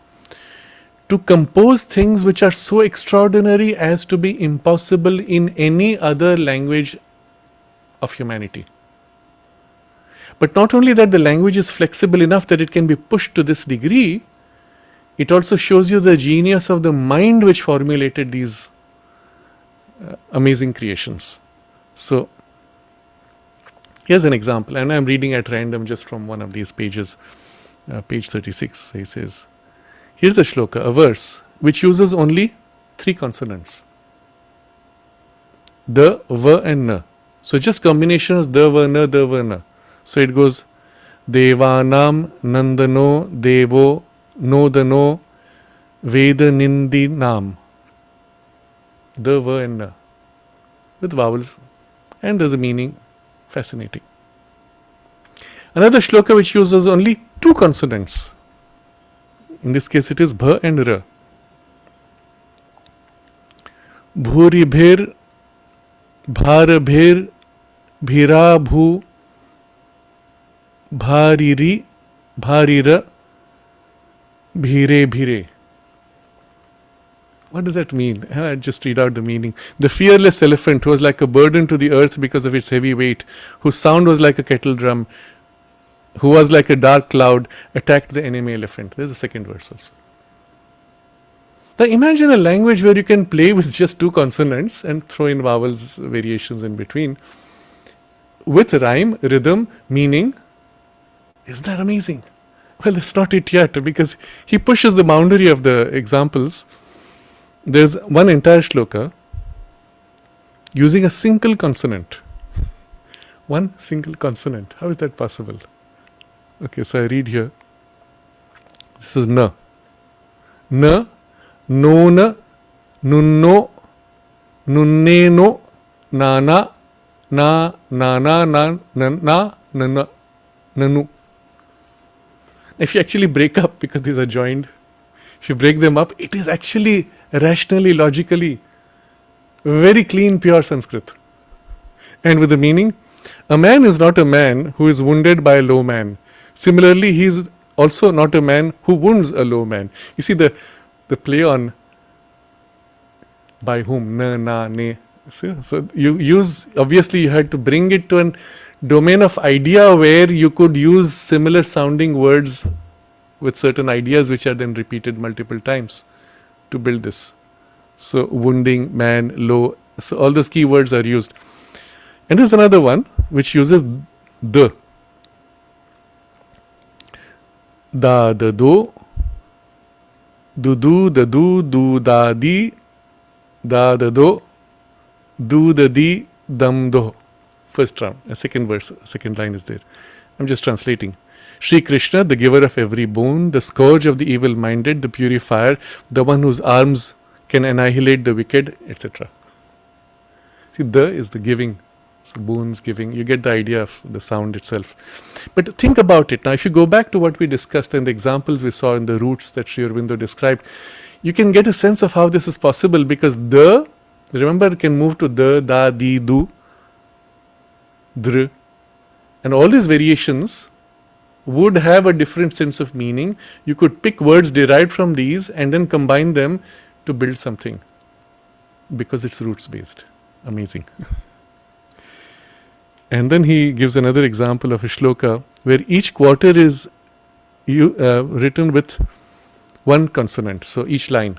to compose things which are so extraordinary as to be impossible in any other language of humanity. But not only that the language is flexible enough that it can be pushed to this degree, it also shows you the genius of the mind which formulated these amazing creations. So, here's an example, and I'm reading at random just from one of these pages, page 36. He says, here's a shloka, a verse, which uses only 3 consonants. The, va and na. So just combination of the, va, na. So it goes, Devanam, Nandano, Devo, Nodano, Veda Nindinam. The, va and na. With vowels. And there's a meaning. Fascinating. Another shloka which uses only 2 consonants. In this case it is bha and ra. Bhuribhir, bharabhir, bhirabhu, bhariri, bharira, bhire bhire. What does that mean? I just read out the meaning. The fearless elephant, who was like a burden to the earth because of its heavy weight, whose sound was like a kettle drum, who was like a dark cloud, attacked the enemy elephant. There's a second verse also. Now imagine a language where you can play with just 2 consonants and throw in vowels, variations in between, with rhyme, rhythm, meaning. Isn't that amazing? Well, that's not it yet, because he pushes the boundary of the examples. There's one entire shloka using a single consonant. One single consonant. How is that possible? Okay, so I read here. This is na. Na, nona, nunno, nunneno, nana, na, nana, na, nana, nanu. If you actually break up, because these are joined, if you break them up, it is actually rationally, logically, very clean, pure Sanskrit. And with the meaning, a man is not a man who is wounded by a low man. Similarly, he is also not a man who wounds a low man. You see the play on by whom, na, na, ne. So you use, obviously you had to bring it to an domain of idea where you could use similar sounding words with certain ideas which are then repeated multiple times to build this. So wounding, man, low, so all those key words are used. And there's another one which uses the. Da, da, do, da, do, da, di, da, da, do, da, di, dam, do. First round, a second verse, second line is there. I'm just translating. Shri Krishna, the giver of every boon, the scourge of the evil-minded, the purifier, the one whose arms can annihilate the wicked, etc. See, the is the giving. So boons, giving, you get the idea of the sound itself. But think about it. Now, if you go back to what we discussed and the examples we saw in the roots that Sri Aurobindo described, you can get a sense of how this is possible, because the, remember, can move to the, da, di, du, dr. And all these variations would have a different sense of meaning. You could pick words derived from these and then combine them to build something, because it's roots based. Amazing. And then he gives another example of a shloka where each quarter is written with 1 consonant. So each line,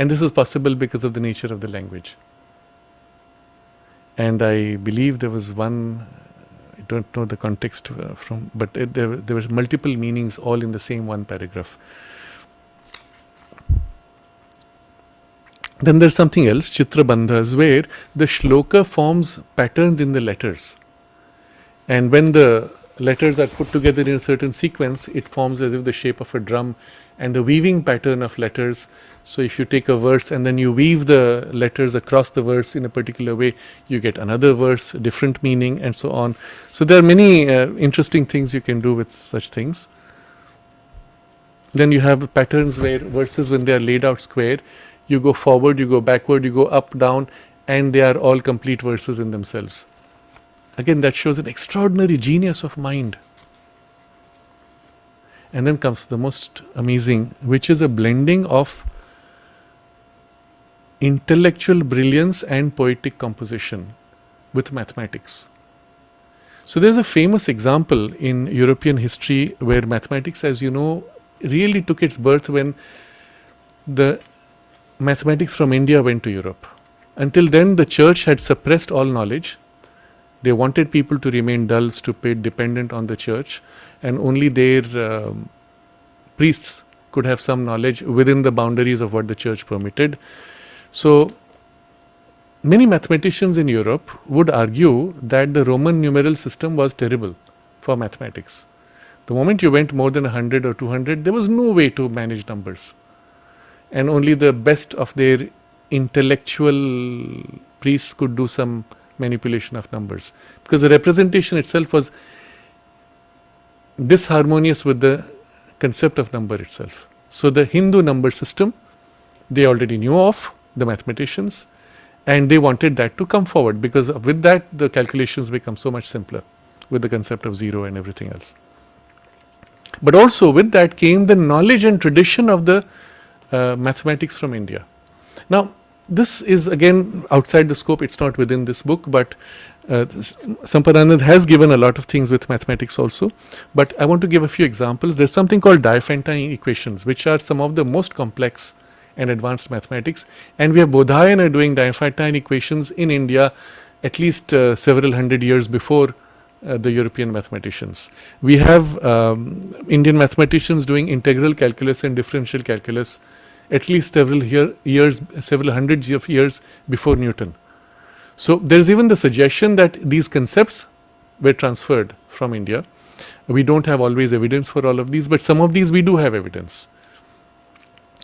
And this is possible because of the nature of the language. And I believe there was one, I don't know the context but there were multiple meanings all in the same one paragraph. Then there's something else, Chitra Bandhas, where the shloka forms patterns in the letters. And when the letters are put together in a certain sequence, it forms as if the shape of a drum, and the weaving pattern of letters. So if you take a verse and then you weave the letters across the verse in a particular way, you get another verse, different meaning, and so on. So there are many interesting things you can do with such things. Then you have patterns where verses, when they are laid out square, you go forward, you go backward, you go up, down, and they are all complete verses in themselves. Again, that shows an extraordinary genius of mind. And then comes the most amazing, which is a blending of intellectual brilliance and poetic composition with mathematics. So there is a famous example in European history where mathematics, as you know, really took its birth when the mathematics from India went to Europe. Until then, the church had suppressed all knowledge. They wanted people to remain dull, stupid, dependent on the church, and only their priests could have some knowledge within the boundaries of what the church permitted. So, many mathematicians in Europe would argue that the Roman numeral system was terrible for mathematics. The moment you went more than 100 or 200, there was no way to manage numbers. And only the best of their intellectual priests could do some manipulation of numbers, because the representation itself was disharmonious with the concept of number itself. So the Hindu number system, they already knew of, the mathematicians, and they wanted that to come forward, because with that the calculations become so much simpler with the concept of zero and everything else. But also with that came the knowledge and tradition of the mathematics from India. Now, this is again outside the scope, it's not within this book, but Sampananand has given a lot of things with mathematics also. But I want to give a few examples. There's something called Diophantine equations, which are some of the most complex and advanced mathematics. And we have Bodhayana doing Diophantine equations in India at least several hundred years before the European mathematicians. We have Indian mathematicians doing integral calculus and differential calculus at least several hundreds of years before Newton. So there is even the suggestion that these concepts were transferred from India. We don't have always evidence for all of these, but some of these we do have evidence.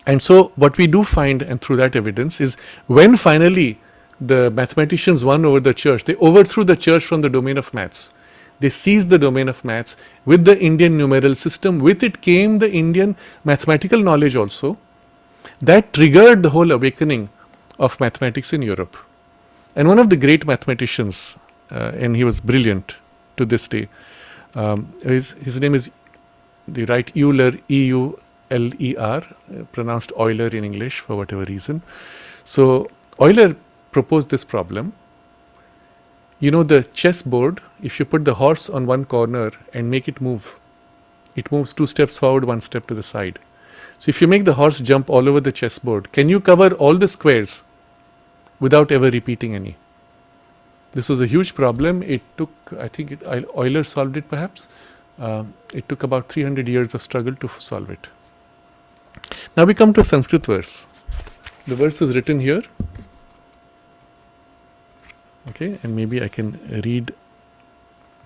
And so what we do find, and through that evidence, is when finally the mathematicians won over the church, they overthrew the church from the domain of maths. They seized the domain of maths with the Indian numeral system. With it came the Indian mathematical knowledge also. That triggered the whole awakening of mathematics in Europe. And one of the great mathematicians, and he was brilliant to this day, his name is, they write Euler, E-U-L-E-R, pronounced Euler in English for whatever reason. So Euler proposed this problem. You know the chessboard, if you put the horse on one corner and make it moves 2 steps forward, 1 step to the side. So if you make the horse jump all over the chessboard, can you cover all the squares without ever repeating any? This was a huge problem. It took, I think Euler solved it perhaps. It took about 300 years of struggle to solve it. Now we come to a Sanskrit verse. The verse is written here. Okay, and maybe I can read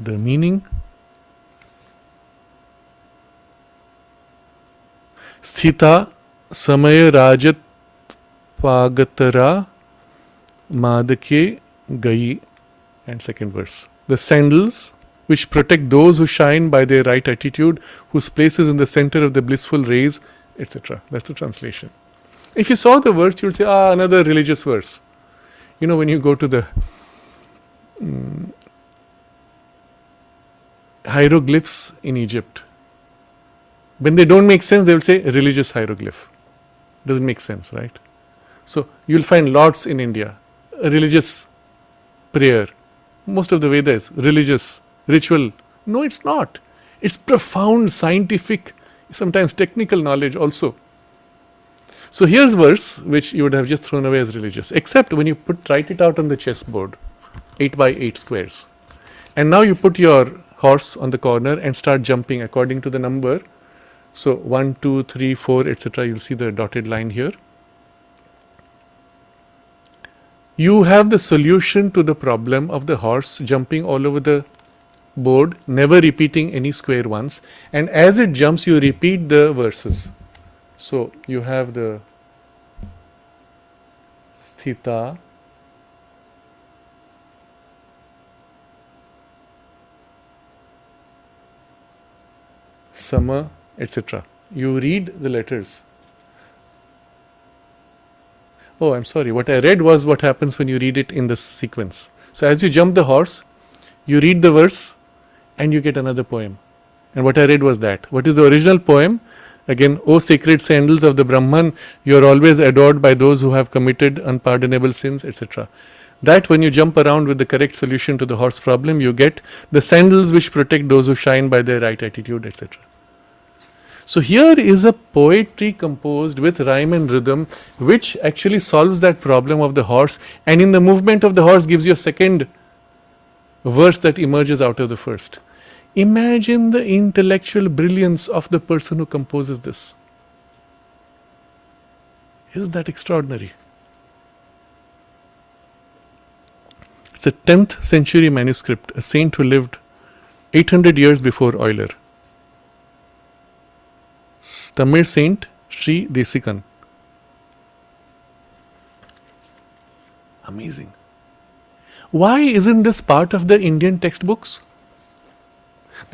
the meaning. Sthita samaya rajat pagatara madake gai. And second verse. The sandals which protect those who shine by their right attitude, whose place is in the center of the blissful rays, etc. That's the translation. If you saw the verse, you would say, another religious verse. You know, when you go to the hieroglyphs in Egypt, when they don't make sense, they will say religious hieroglyph. Doesn't make sense, right? So you'll find lots in India, a religious prayer. Most of the Veda is religious, ritual. No, it's not. It's profound scientific, sometimes technical knowledge also. So here's verse which you would have just thrown away as religious, except when you write it out on the chessboard, 8 by 8 squares. And now you put your horse on the corner and start jumping according to the number. So 1, 2, 3, 4, etc. You'll see the dotted line here. You have the solution to the problem of the horse jumping all over the board, never repeating any square once. And as it jumps, you repeat the verses. So you have the Sthita, Sama, etc. You read the letters. Oh, I'm sorry. What I read was what happens when you read it in this sequence. So as you jump the horse, you read the verse and you get another poem. And what I read was that. What is the original poem? Again, O sacred sandals of the Brahman, you are always adored by those who have committed unpardonable sins, etc. That when you jump around with the correct solution to the horse problem, you get the sandals which protect those who shine by their right attitude, etc. So here is a poetry composed with rhyme and rhythm which actually solves that problem of the horse, and in the movement of the horse gives you a second verse that emerges out of the first. Imagine the intellectual brilliance of the person who composes this. Isn't that extraordinary? It's a 10th century manuscript, a saint who lived 800 years before Euler. Tamil saint Sri Desikan. Amazing. Why isn't this part of the Indian textbooks?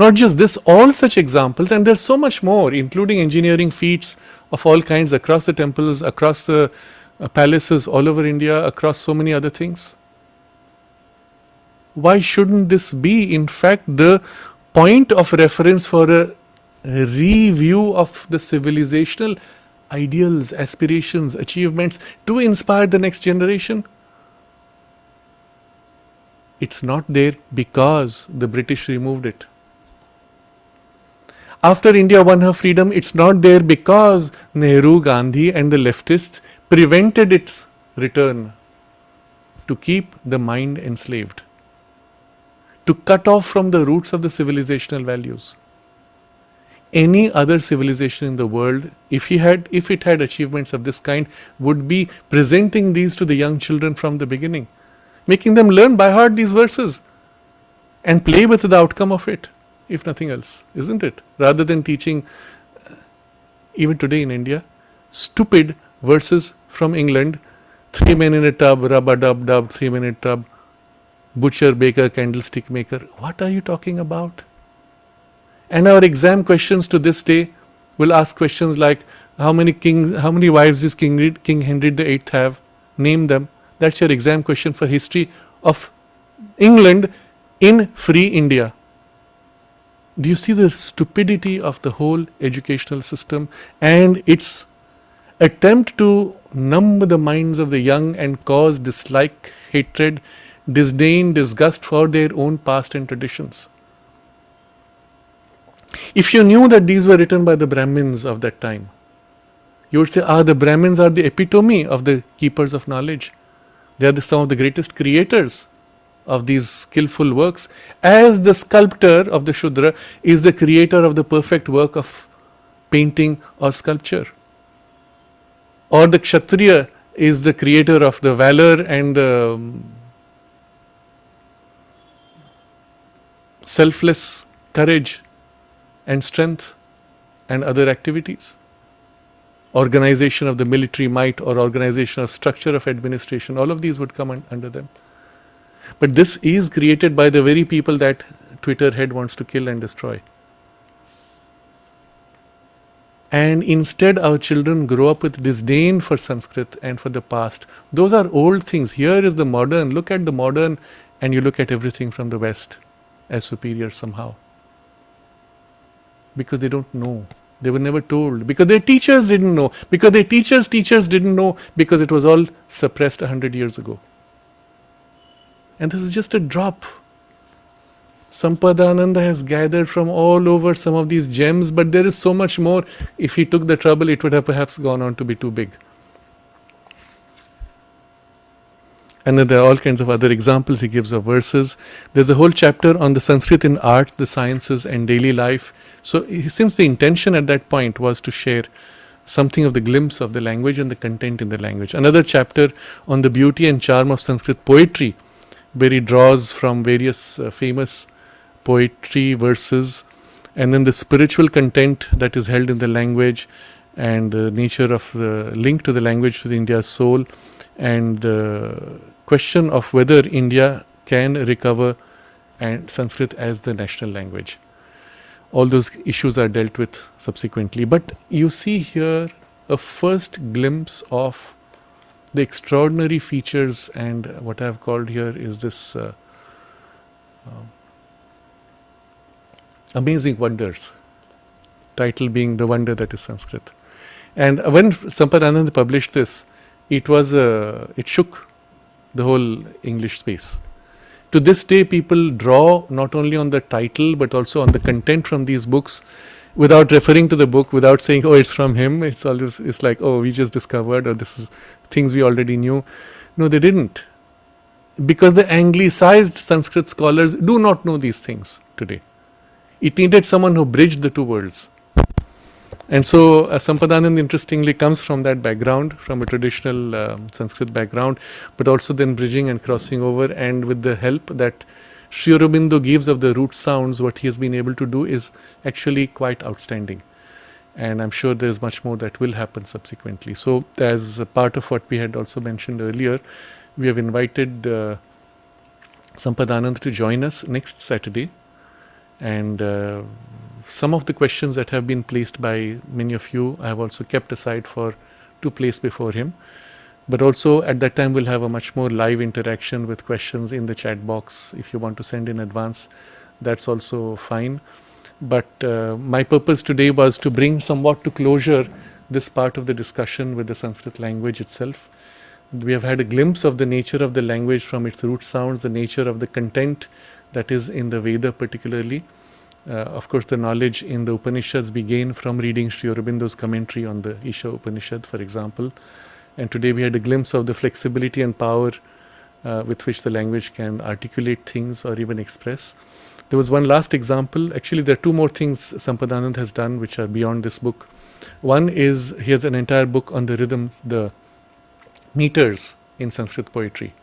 Not just this, all such examples, and there's so much more, including engineering feats of all kinds across the temples, across the palaces all over India, across so many other things. Why shouldn't this be, in fact, the point of reference for a review of the civilizational ideals, aspirations, achievements to inspire the next generation? It's not there because the British removed it. After India won her freedom, it's not there because Nehru, Gandhi and the leftists prevented its return, to keep the mind enslaved, to cut off from the roots of the civilizational values. Any other civilization in the world, if it had achievements of this kind, would be presenting these to the young children from the beginning, making them learn by heart these verses and play with the outcome of it, if nothing else, isn't it? Rather than teaching, even today in India, stupid verses from England, 3 men in a tub, rub-a-dub-dub, 3 men in a tub, butcher, baker, candlestick maker. What are you talking about? And our exam questions to this day will ask questions like, how many wives does King Henry VIII have? Name them. That's your exam question for history of England in free India. Do you see the stupidity of the whole educational system and its attempt to numb the minds of the young and cause dislike, hatred, disdain, disgust for their own past and traditions? If you knew that these were written by the Brahmins of that time, you would say, the Brahmins are the epitome of the keepers of knowledge. They are some of the greatest creators of these skillful works, as the sculptor of the Shudra is the creator of the perfect work of painting or sculpture. Or the Kshatriya is the creator of the valor and the selfless courage and strength and other activities. Organization of the military might or organization of structure of administration, all of these would come under them. But this is created by the very people that Twitter head wants to kill and destroy. And instead our children grow up with disdain for Sanskrit and for the past. Those are old things. Here is the modern. Look at the modern and you look at everything from the West as superior somehow. Because they don't know. They were never told. Because their teachers didn't know. Because their teachers' teachers didn't know. Because it was all suppressed 100 years ago. And this is just a drop. Sampadananda has gathered from all over some of these gems, but there is so much more. If he took the trouble, it would have perhaps gone on to be too big. And then there are all kinds of other examples he gives of verses. There's a whole chapter on the Sanskrit in arts, the sciences, and daily life. So since the intention at that point was to share something of the glimpse of the language and the content in the language. Another chapter on the beauty and charm of Sanskrit poetry, where he draws from various famous poetry verses, and then the spiritual content that is held in the language, and the nature of the link to the language to the India's soul, and the question of whether India can recover and Sanskrit as the national language. All those issues are dealt with subsequently. But you see here a first glimpse of the extraordinary features, and what I have called here is this amazing wonders, title being The Wonder That Is Sanskrit. And when Sampadananda published this, it shook the whole English space. To this day, people draw not only on the title but also on the content from these books, without referring to the book, without saying, "Oh, it's from him." It's like, "Oh, we just discovered," or "This is things we already knew." No, they didn't, because the anglicized Sanskrit scholars do not know these things today. It needed someone who bridged the two worlds. And so Sampadananda interestingly comes from that background, from a traditional Sanskrit background, but also then bridging and crossing over, and with the help that Sri Aurobindo gives of the root sounds, what he has been able to do is actually quite outstanding. And I'm sure there's much more that will happen subsequently. So as a part of what we had also mentioned earlier, we have invited Sampadananda to join us next Saturday. And some of the questions that have been placed by many of you, I have also kept aside to place before him. But also at that time we'll have a much more live interaction with questions in the chat box. If you want to send in advance, that's also fine. But my purpose today was to bring somewhat to closure this part of the discussion with the Sanskrit language itself. We have had a glimpse of the nature of the language from its root sounds, the nature of the content that is in the Veda particularly. Of course, the knowledge in the Upanishads we gain from reading Sri Aurobindo's commentary on the Isha Upanishad, for example. And today we had a glimpse of the flexibility and power with which the language can articulate things or even express. There was one last example. Actually, there are two more things Sampadananda has done which are beyond this book. One is he has an entire book on the rhythms, the meters in Sanskrit poetry.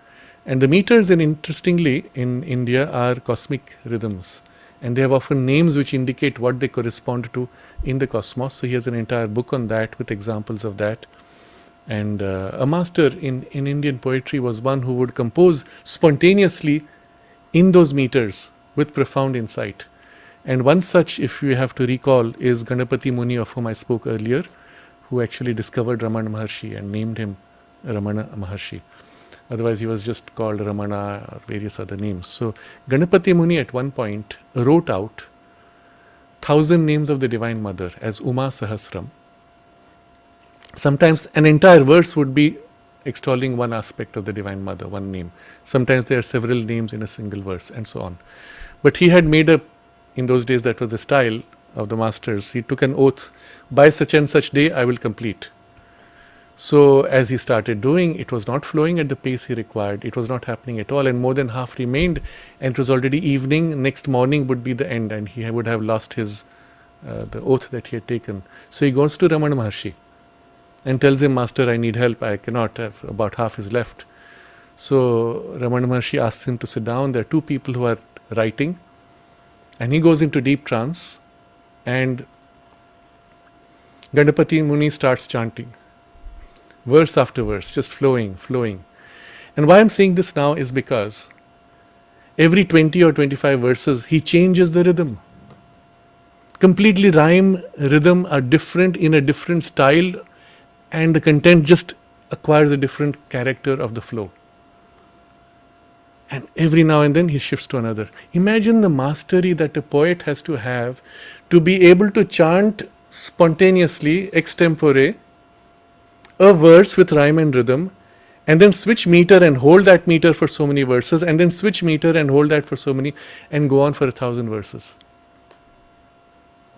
And the meters, interestingly, in India are cosmic rhythms. And they have often names which indicate what they correspond to in the cosmos. So he has an entire book on that with examples of that. And a master in Indian poetry was one who would compose spontaneously in those meters with profound insight. And one such, if you have to recall, is Ganapati Muni, of whom I spoke earlier, who actually discovered Ramana Maharshi and named him Ramana Maharshi. Otherwise, he was just called Ramana or various other names. So, Ganapati Muni at one point wrote out 1,000 names of the Divine Mother as Uma Sahasram. Sometimes an entire verse would be extolling one aspect of the Divine Mother, one name. Sometimes there are several names in a single verse, and so on. But he had made in those days that was the style of the masters, he took an oath, by such and such day I will complete. So as he started doing, it was not flowing at the pace he required. It was not happening at all, and more than half remained, and it was already evening. Next morning would be the end, and he would have lost his the oath that he had taken. So he goes to Ramana Maharshi and tells him, "Master, I need help. I cannot. About half is left." So Ramana Maharshi asks him to sit down. There are two people who are writing, and he goes into deep trance, and Ganapati Muni starts chanting. Verse after verse, just flowing. And why I'm saying this now is because every 20 or 25 verses, he changes the rhythm. Completely rhyme, rhythm are different in a different style, and the content just acquires a different character of the flow. And every now and then he shifts to another. Imagine the mastery that a poet has to have to be able to chant spontaneously, extempore, a verse with rhyme and rhythm, and then switch meter and hold that meter for so many verses, and then switch meter and hold that for so many, and go on for 1,000 verses.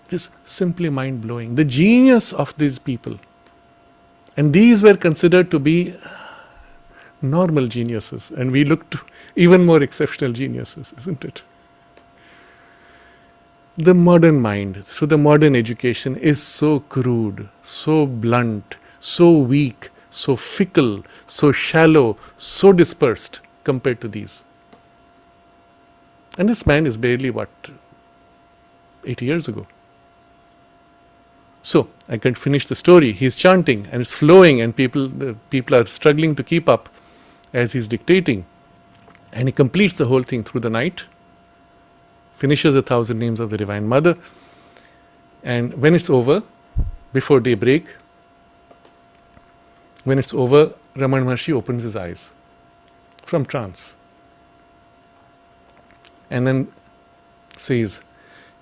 It is simply mind-blowing. The genius of these people. And these were considered to be normal geniuses, and we look to even more exceptional geniuses, isn't it? The modern mind, through the modern education, is so crude, so blunt, so weak, so fickle, so shallow, so dispersed compared to these. And this man is barely, 80 years ago. So, I can finish the story. He's chanting and it's flowing, and the people are struggling to keep up as he's dictating. And he completes the whole thing through the night, finishes 1,000 names of the Divine Mother. And when it's over, before daybreak, when it's over, Ramana Maharshi opens his eyes from trance. And then says,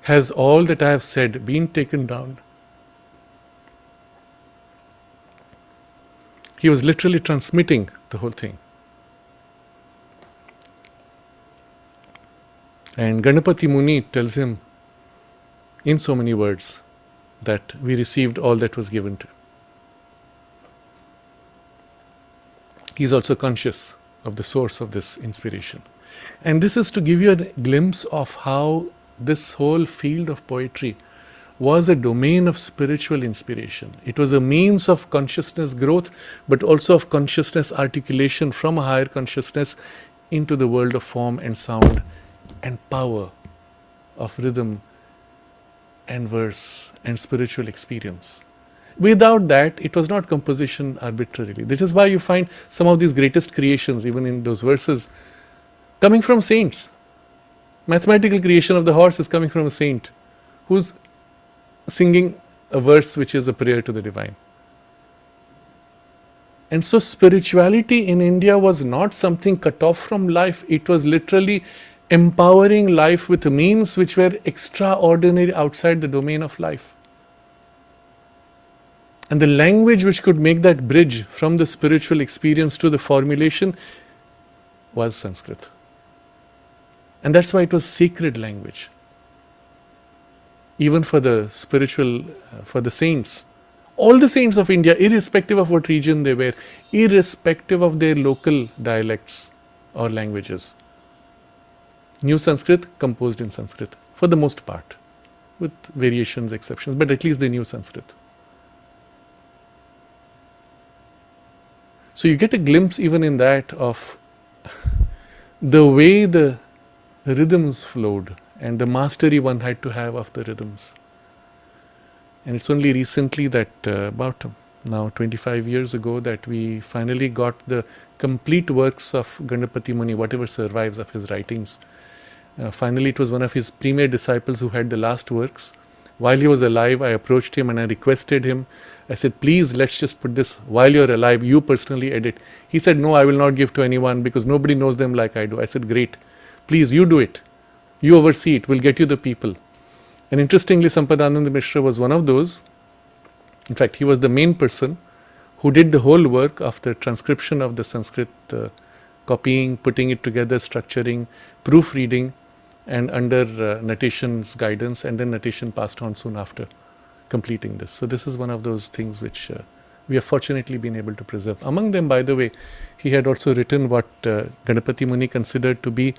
"Has all that I have said been taken down?" He was literally transmitting the whole thing. And Ganapati Muni tells him in so many words that we received all that was given to. He is also conscious of the source of this inspiration. And this is to give you a glimpse of how this whole field of poetry was a domain of spiritual inspiration. It was a means of consciousness growth, but also of consciousness articulation from a higher consciousness into the world of form and sound and power of rhythm and verse and spiritual experience. Without that, it was not composition arbitrarily. This is why you find some of these greatest creations, even in those verses, coming from saints. Mathematical creation of the horse is coming from a saint who's singing a verse which is a prayer to the divine. And so spirituality in India was not something cut off from life. It was literally empowering life with means which were extraordinary outside the domain of life. And the language which could make that bridge from the spiritual experience to the formulation was Sanskrit. And that's why it was sacred language. Even for the spiritual, for the saints, all the saints of India, irrespective of what region they were, irrespective of their local dialects or languages, knew Sanskrit, composed in Sanskrit, for the most part, with variations, exceptions, but at least they knew Sanskrit. So you get a glimpse even in that of the way the rhythms flowed and the mastery one had to have of the rhythms. And it's only recently that about now 25 years ago that we finally got the complete works of Ganapati Muni, whatever survives of his writings. Finally, it was one of his premier disciples who had the last works. While he was alive, I approached him and I requested him. I said, please, let's just put this while you're alive, you personally edit. He said, no, I will not give to anyone because nobody knows them like I do. I said, great, please, you do it. You oversee it, we'll get you the people. And interestingly, Sampadananda Mishra was one of those. In fact, he was the main person who did the whole work of the transcription of the Sanskrit, copying, putting it together, structuring, proofreading, and under Natashan's guidance, and then Natashan passed on soon after completing this. So this is one of those things which we have fortunately been able to preserve. Among them, by the way, he had also written what Ganapati Muni considered to be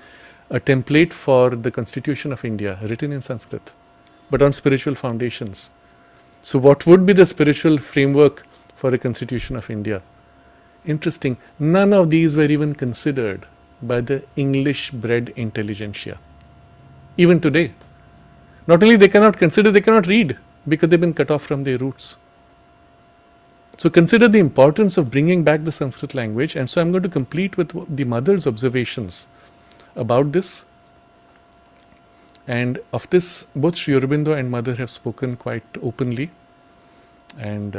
a template for the Constitution of India, written in Sanskrit, but on spiritual foundations. So what would be the spiritual framework for a Constitution of India? Interesting, none of these were even considered by the English-bred intelligentsia. Even today. Not only they cannot consider, they cannot read because they've been cut off from their roots. So consider the importance of bringing back the Sanskrit language, and so I'm going to complete with the mother's observations about this. And of this, both Sri Aurobindo and mother have spoken quite openly. And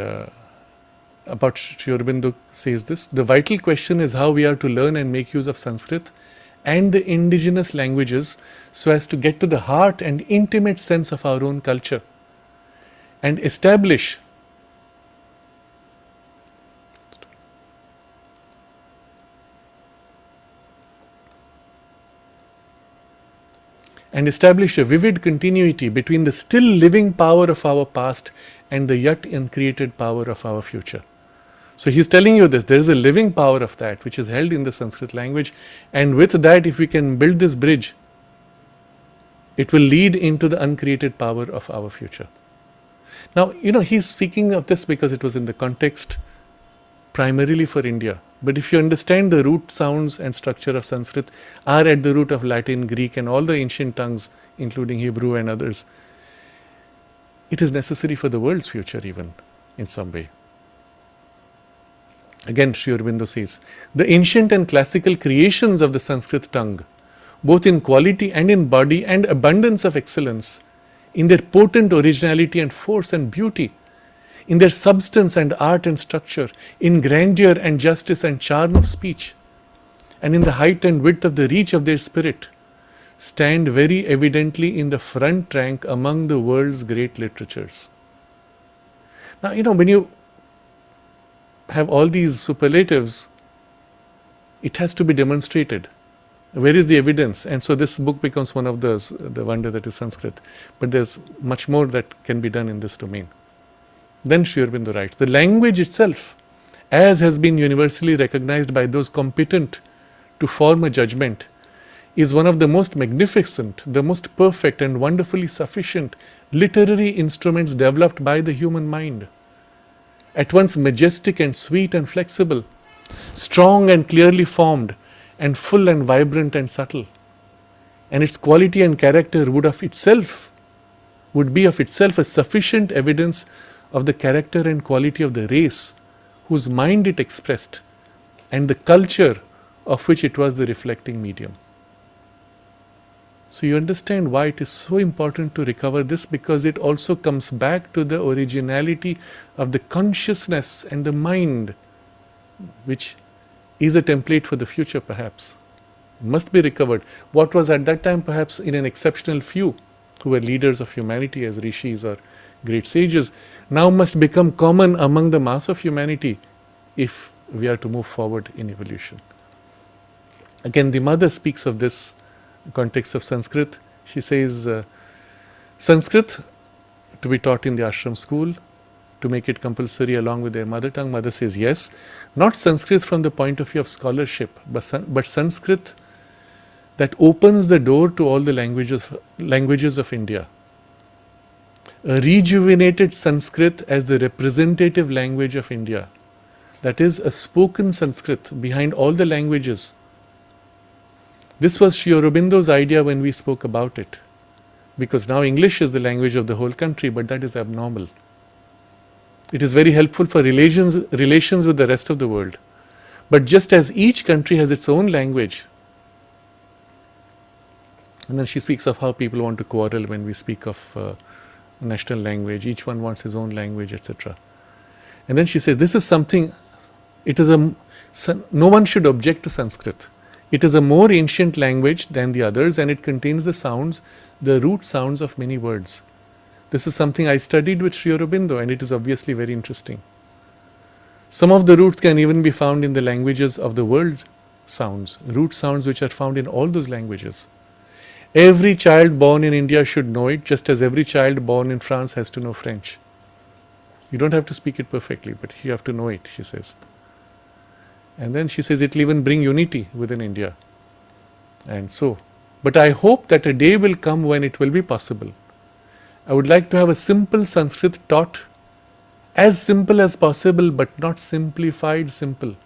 about Sri Aurobindo says this: the vital question is how we are to learn and make use of Sanskrit and the indigenous languages so as to get to the heart and intimate sense of our own culture and establish a vivid continuity between the still living power of our past and the yet uncreated power of our future. So he's telling you this, there is a living power of that which is held in the Sanskrit language, and with that, if we can build this bridge, it will lead into the uncreated power of our future. Now, he's speaking of this because it was in the context primarily for India. But if you understand the root sounds and structure of Sanskrit are at the root of Latin, Greek, and all the ancient tongues, including Hebrew and others, it is necessary for the world's future even in some way. Again, Sri Aurobindo says, the ancient and classical creations of the Sanskrit tongue, both in quality and in body and abundance of excellence, in their potent originality and force and beauty, in their substance and art and structure, in grandeur and justice and charm of speech, and in the height and width of the reach of their spirit, stand very evidently in the front rank among the world's great literatures. Now, when you have all these superlatives, it has to be demonstrated. Where is the evidence? And so this book becomes one of those, the wonder that is Sanskrit. But there's much more that can be done in this domain. Then Sri Aurobindo writes, the language itself, as has been universally recognized by those competent to form a judgment, is one of the most magnificent, the most perfect and wonderfully sufficient literary instruments developed by the human mind. At once majestic and sweet and flexible, strong and clearly formed, and full and vibrant and subtle. And its quality and character would be of itself a sufficient evidence of the character and quality of the race whose mind it expressed, and the culture of which it was the reflecting medium. So you understand why it is so important to recover this, because it also comes back to the originality of the consciousness and the mind, which is a template for the future perhaps. It must be recovered. What was at that time perhaps in an exceptional few who were leaders of humanity as rishis or great sages, now must become common among the mass of humanity if we are to move forward in evolution. Again, the mother speaks of this context of Sanskrit. She says, Sanskrit to be taught in the ashram school, to make it compulsory along with their mother tongue. Mother says yes, not Sanskrit from the point of view of scholarship, but Sanskrit that opens the door to all the languages of India. A rejuvenated Sanskrit as the representative language of India, that is a spoken Sanskrit behind all the languages. This was Sri Aurobindo's idea when we spoke about it, because now English is the language of the whole country, but that is abnormal. It is very helpful for relations with the rest of the world. But just as each country has its own language, and then she speaks of how people want to quarrel when we speak of national language, each one wants his own language, etc. And then she says, this is something, no one should object to Sanskrit. It is a more ancient language than the others, and it contains the sounds, the root sounds of many words. This is something I studied with Sri Aurobindo, and it is obviously very interesting. Some of the roots can even be found in the languages of the world sounds, root sounds which are found in all those languages. Every child born in India should know it, just as every child born in France has to know French. You don't have to speak it perfectly, but you have to know it, she says. And then she says it will even bring unity within India. And so, but I hope that a day will come when it will be possible. I would like to have a simple Sanskrit taught, as simple as possible, but not simplified simple,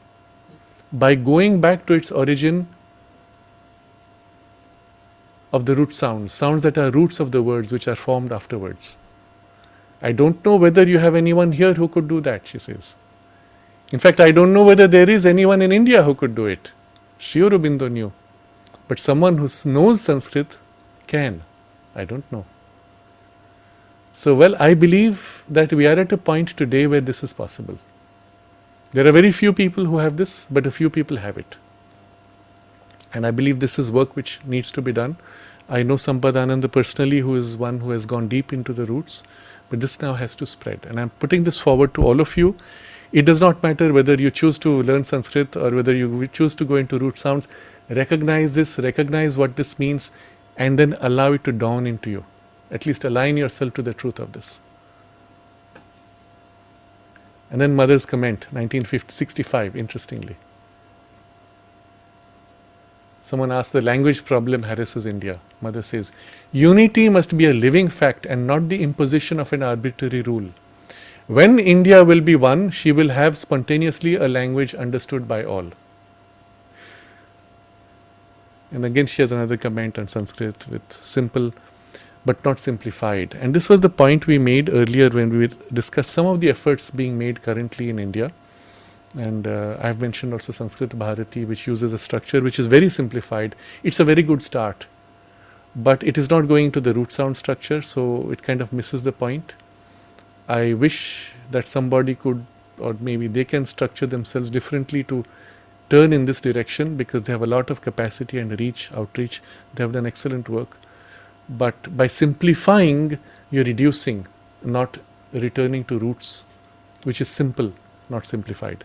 by going back to its origin of the root sounds that are roots of the words which are formed afterwards. I don't know whether you have anyone here who could do that, she says. In fact, I don't know whether there is anyone in India who could do it. Sri Aurobindo knew. But someone who knows Sanskrit can. I don't know. So, well, I believe that we are at a point today where this is possible. There are very few people who have this, but a few people have it. And I believe this is work which needs to be done. I know Sampadananda personally, who is one who has gone deep into the roots, but this now has to spread. And I'm putting this forward to all of you. It does not matter whether you choose to learn Sanskrit or whether you choose to go into root sounds. Recognize this, recognize what this means, and then allow it to dawn into you. At least align yourself to the truth of this. And then mother's comment, 1965, interestingly. Someone asked, the language problem harasses India. Mother says, unity must be a living fact and not the imposition of an arbitrary rule. When India will be one, she will have spontaneously a language understood by all. And again she has another comment on Sanskrit with simple but not simplified. And this was the point we made earlier when we discussed some of the efforts being made currently in India. And I have mentioned also Sanskrit Bharati, which uses a structure which is very simplified. It's a very good start, but it is not going to the root sound structure, so it kind of misses the point. I wish that somebody could, or maybe they can structure themselves differently to turn in this direction, because they have a lot of capacity and outreach. They have done excellent work. But by simplifying, you're reducing, not returning to roots, which is simple, not simplified.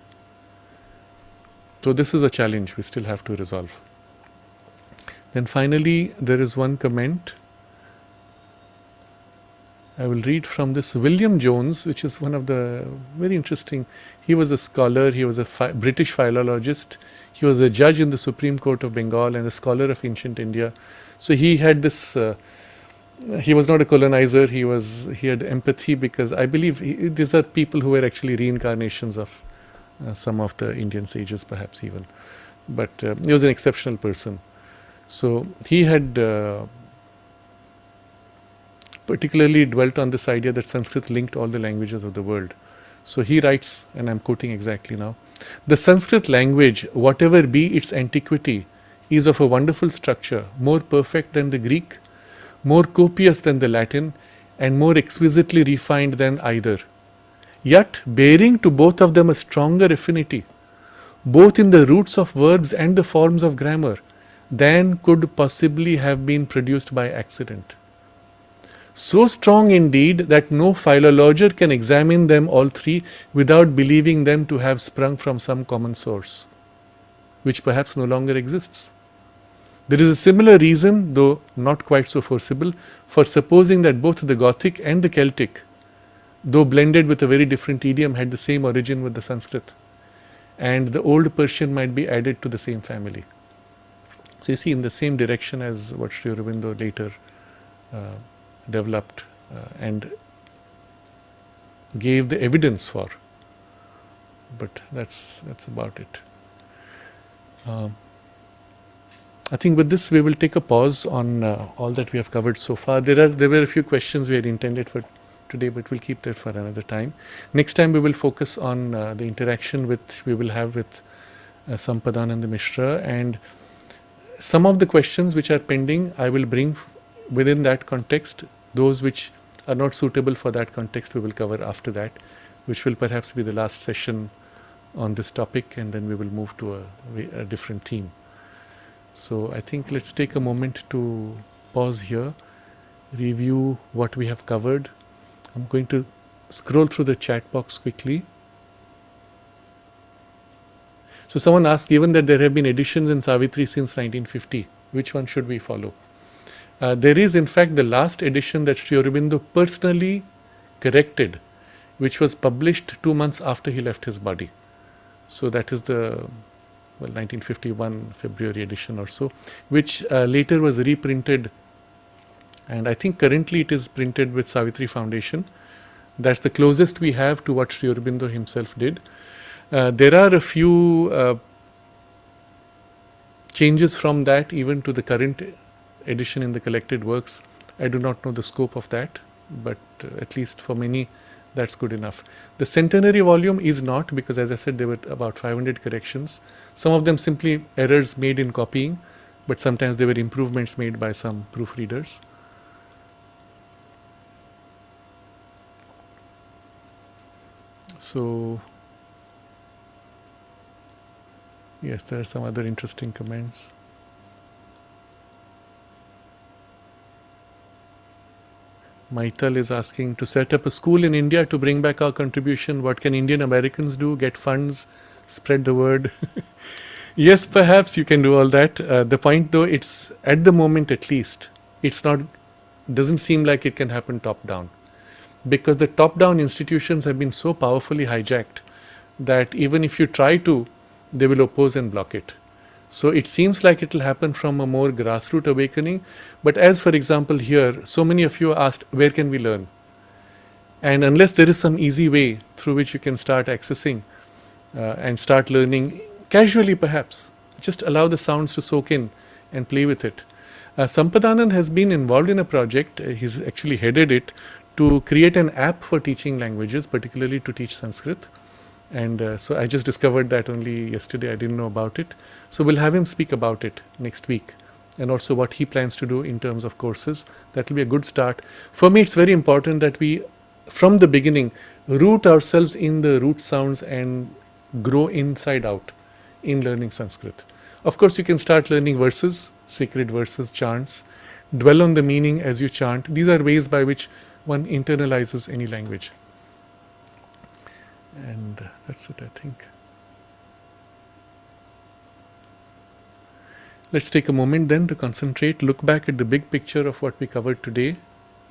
So this is a challenge we still have to resolve. Then finally, there is one comment. I will read from this William Jones, which is one of the very interesting. He was a scholar, he was a British philologist, he was a judge in the Supreme Court of Bengal and a scholar of ancient India. So he had this, he was not a colonizer, he had empathy, because I believe these are people who were actually reincarnations of some of the Indian sages perhaps even. But he was an exceptional person. So he had particularly dwelt on this idea that Sanskrit linked all the languages of the world. So he writes, and I'm quoting exactly now, the Sanskrit language, whatever be its antiquity, is of a wonderful structure, more perfect than the Greek, more copious than the Latin, and more exquisitely refined than either. Yet bearing to both of them a stronger affinity, both in the roots of verbs and the forms of grammar, than could possibly have been produced by accident. So strong indeed that no philologer can examine them all three without believing them to have sprung from some common source, which perhaps no longer exists. There is a similar reason, though not quite so forcible, for supposing that both the Gothic and the Celtic, though blended with a very different idiom, had the same origin with the Sanskrit, and the old Persian might be added to the same family. So you see, in the same direction as what Sri Aurobindo later developed and gave the evidence for. But that's about it. I think with this we will take a pause on all that we have covered so far. There were a few questions we had intended for today, but we'll keep that for another time. Next time we will focus on the interaction we will have with Sampadananda Mishra, and some of the questions which are pending I will bring within that context. Those which are not suitable for that context we will cover after that, which will perhaps be the last session on this topic, and then we will move to a different theme. So I think let's take a moment to pause here, review what we have covered. I'm going to scroll through the chat box quickly. So someone asked, given that there have been editions in Savitri since 1950, which one should we follow? There is in fact the last edition that Sri Aurobindo personally corrected, which was published 2 months after he left his body. So that is the 1951 February edition or so, which later was reprinted, and I think currently it is printed with Savitri Foundation. That's the closest we have to what Sri Aurobindo himself did. There are a few changes from that even to the current edition in the collected works. I do not know the scope of that, but at least for many that's good enough. The centenary volume is not, because as I said there were about 500 corrections. Some of them simply errors made in copying, but sometimes there were improvements made by some proofreaders. So yes, there are some other interesting comments. Maital is asking, to set up a school in India to bring back our contribution, what can Indian Americans do? Get funds, spread the word. Yes, perhaps you can do all that. The point though, it's at the moment at least, it's not, doesn't seem like it can happen top down. because the top-down institutions have been so powerfully hijacked that even if you try to, they will oppose and block it. So it seems like it will happen from a more grassroots awakening. But as for example here, so many of you asked, where can we learn? And unless there is some easy way through which you can start accessing and start learning casually perhaps, just allow the sounds to soak in and play with it. Sampadanand has been involved in a project, he's actually headed it, to create an app for teaching languages, particularly to teach Sanskrit. And so I just discovered that only yesterday, I didn't know about it. So we'll have him speak about it next week, and also what he plans to do in terms of courses. That will be a good start. For me, it's very important that we, from the beginning, root ourselves in the root sounds and grow inside out in learning Sanskrit. Of course, you can start learning verses, sacred verses, chants, dwell on the meaning as you chant. These are ways by which one internalizes any language. And that's it, I think. Let's take a moment then to concentrate, look back at the big picture of what we covered today,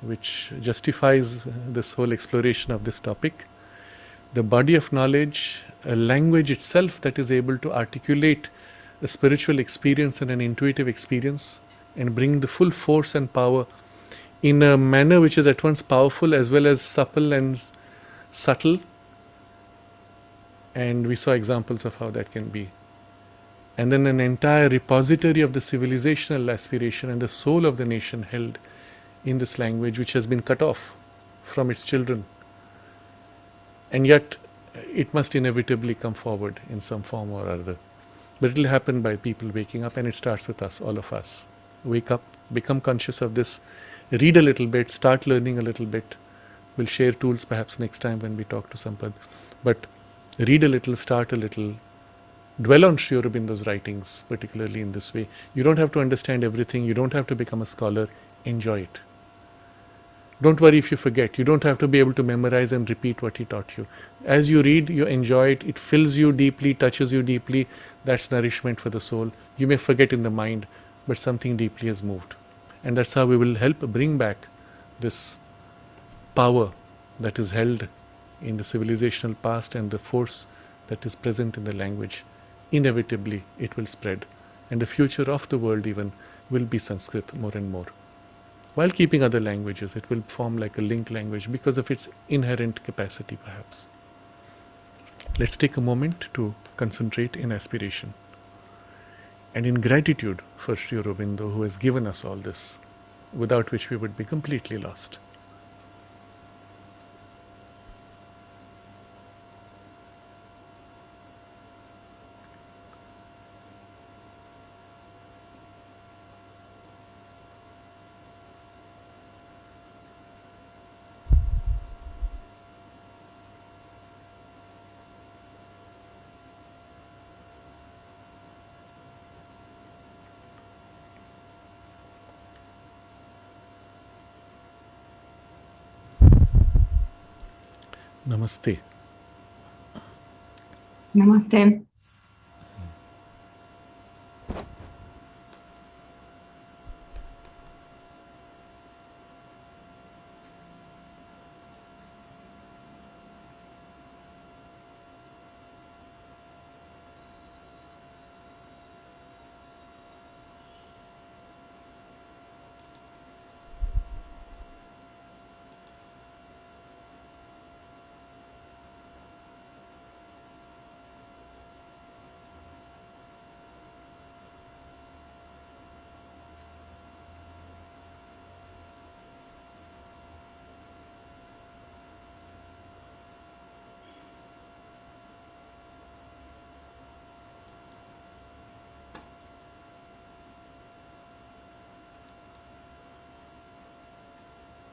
which justifies this whole exploration of this topic. The body of knowledge, a language itself that is able to articulate a spiritual experience and an intuitive experience and bring the full force and power in a manner which is at once powerful as well as supple and subtle. And we saw examples of how that can be. And then an entire repository of the civilizational aspiration and the soul of the nation held in this language, which has been cut off from its children. And yet it must inevitably come forward in some form or other. But it will happen by people waking up, and it starts with us, all of us. Wake up, become conscious of this, read a little bit, start learning a little bit. We'll share tools perhaps next time when we talk to Sampad. But read a little, start a little, dwell on Sri Aurobindo's writings, particularly in this way. You don't have to understand everything, you don't have to become a scholar, enjoy it. Don't worry if you forget, you don't have to be able to memorize and repeat what he taught you. As you read, you enjoy it, it fills you deeply, touches you deeply, that's nourishment for the soul. You may forget in the mind, but something deeply has moved. And that's how we will help bring back this power that is held in the civilizational past and the force that is present in the language. Inevitably, it will spread, and the future of the world even will be Sanskrit more and more. While keeping other languages, it will form like a link language because of its inherent capacity perhaps. Let's take a moment to concentrate in aspiration and in gratitude for Sri Aurobindo, who has given us all this, without which we would be completely lost. Namaste. Namaste.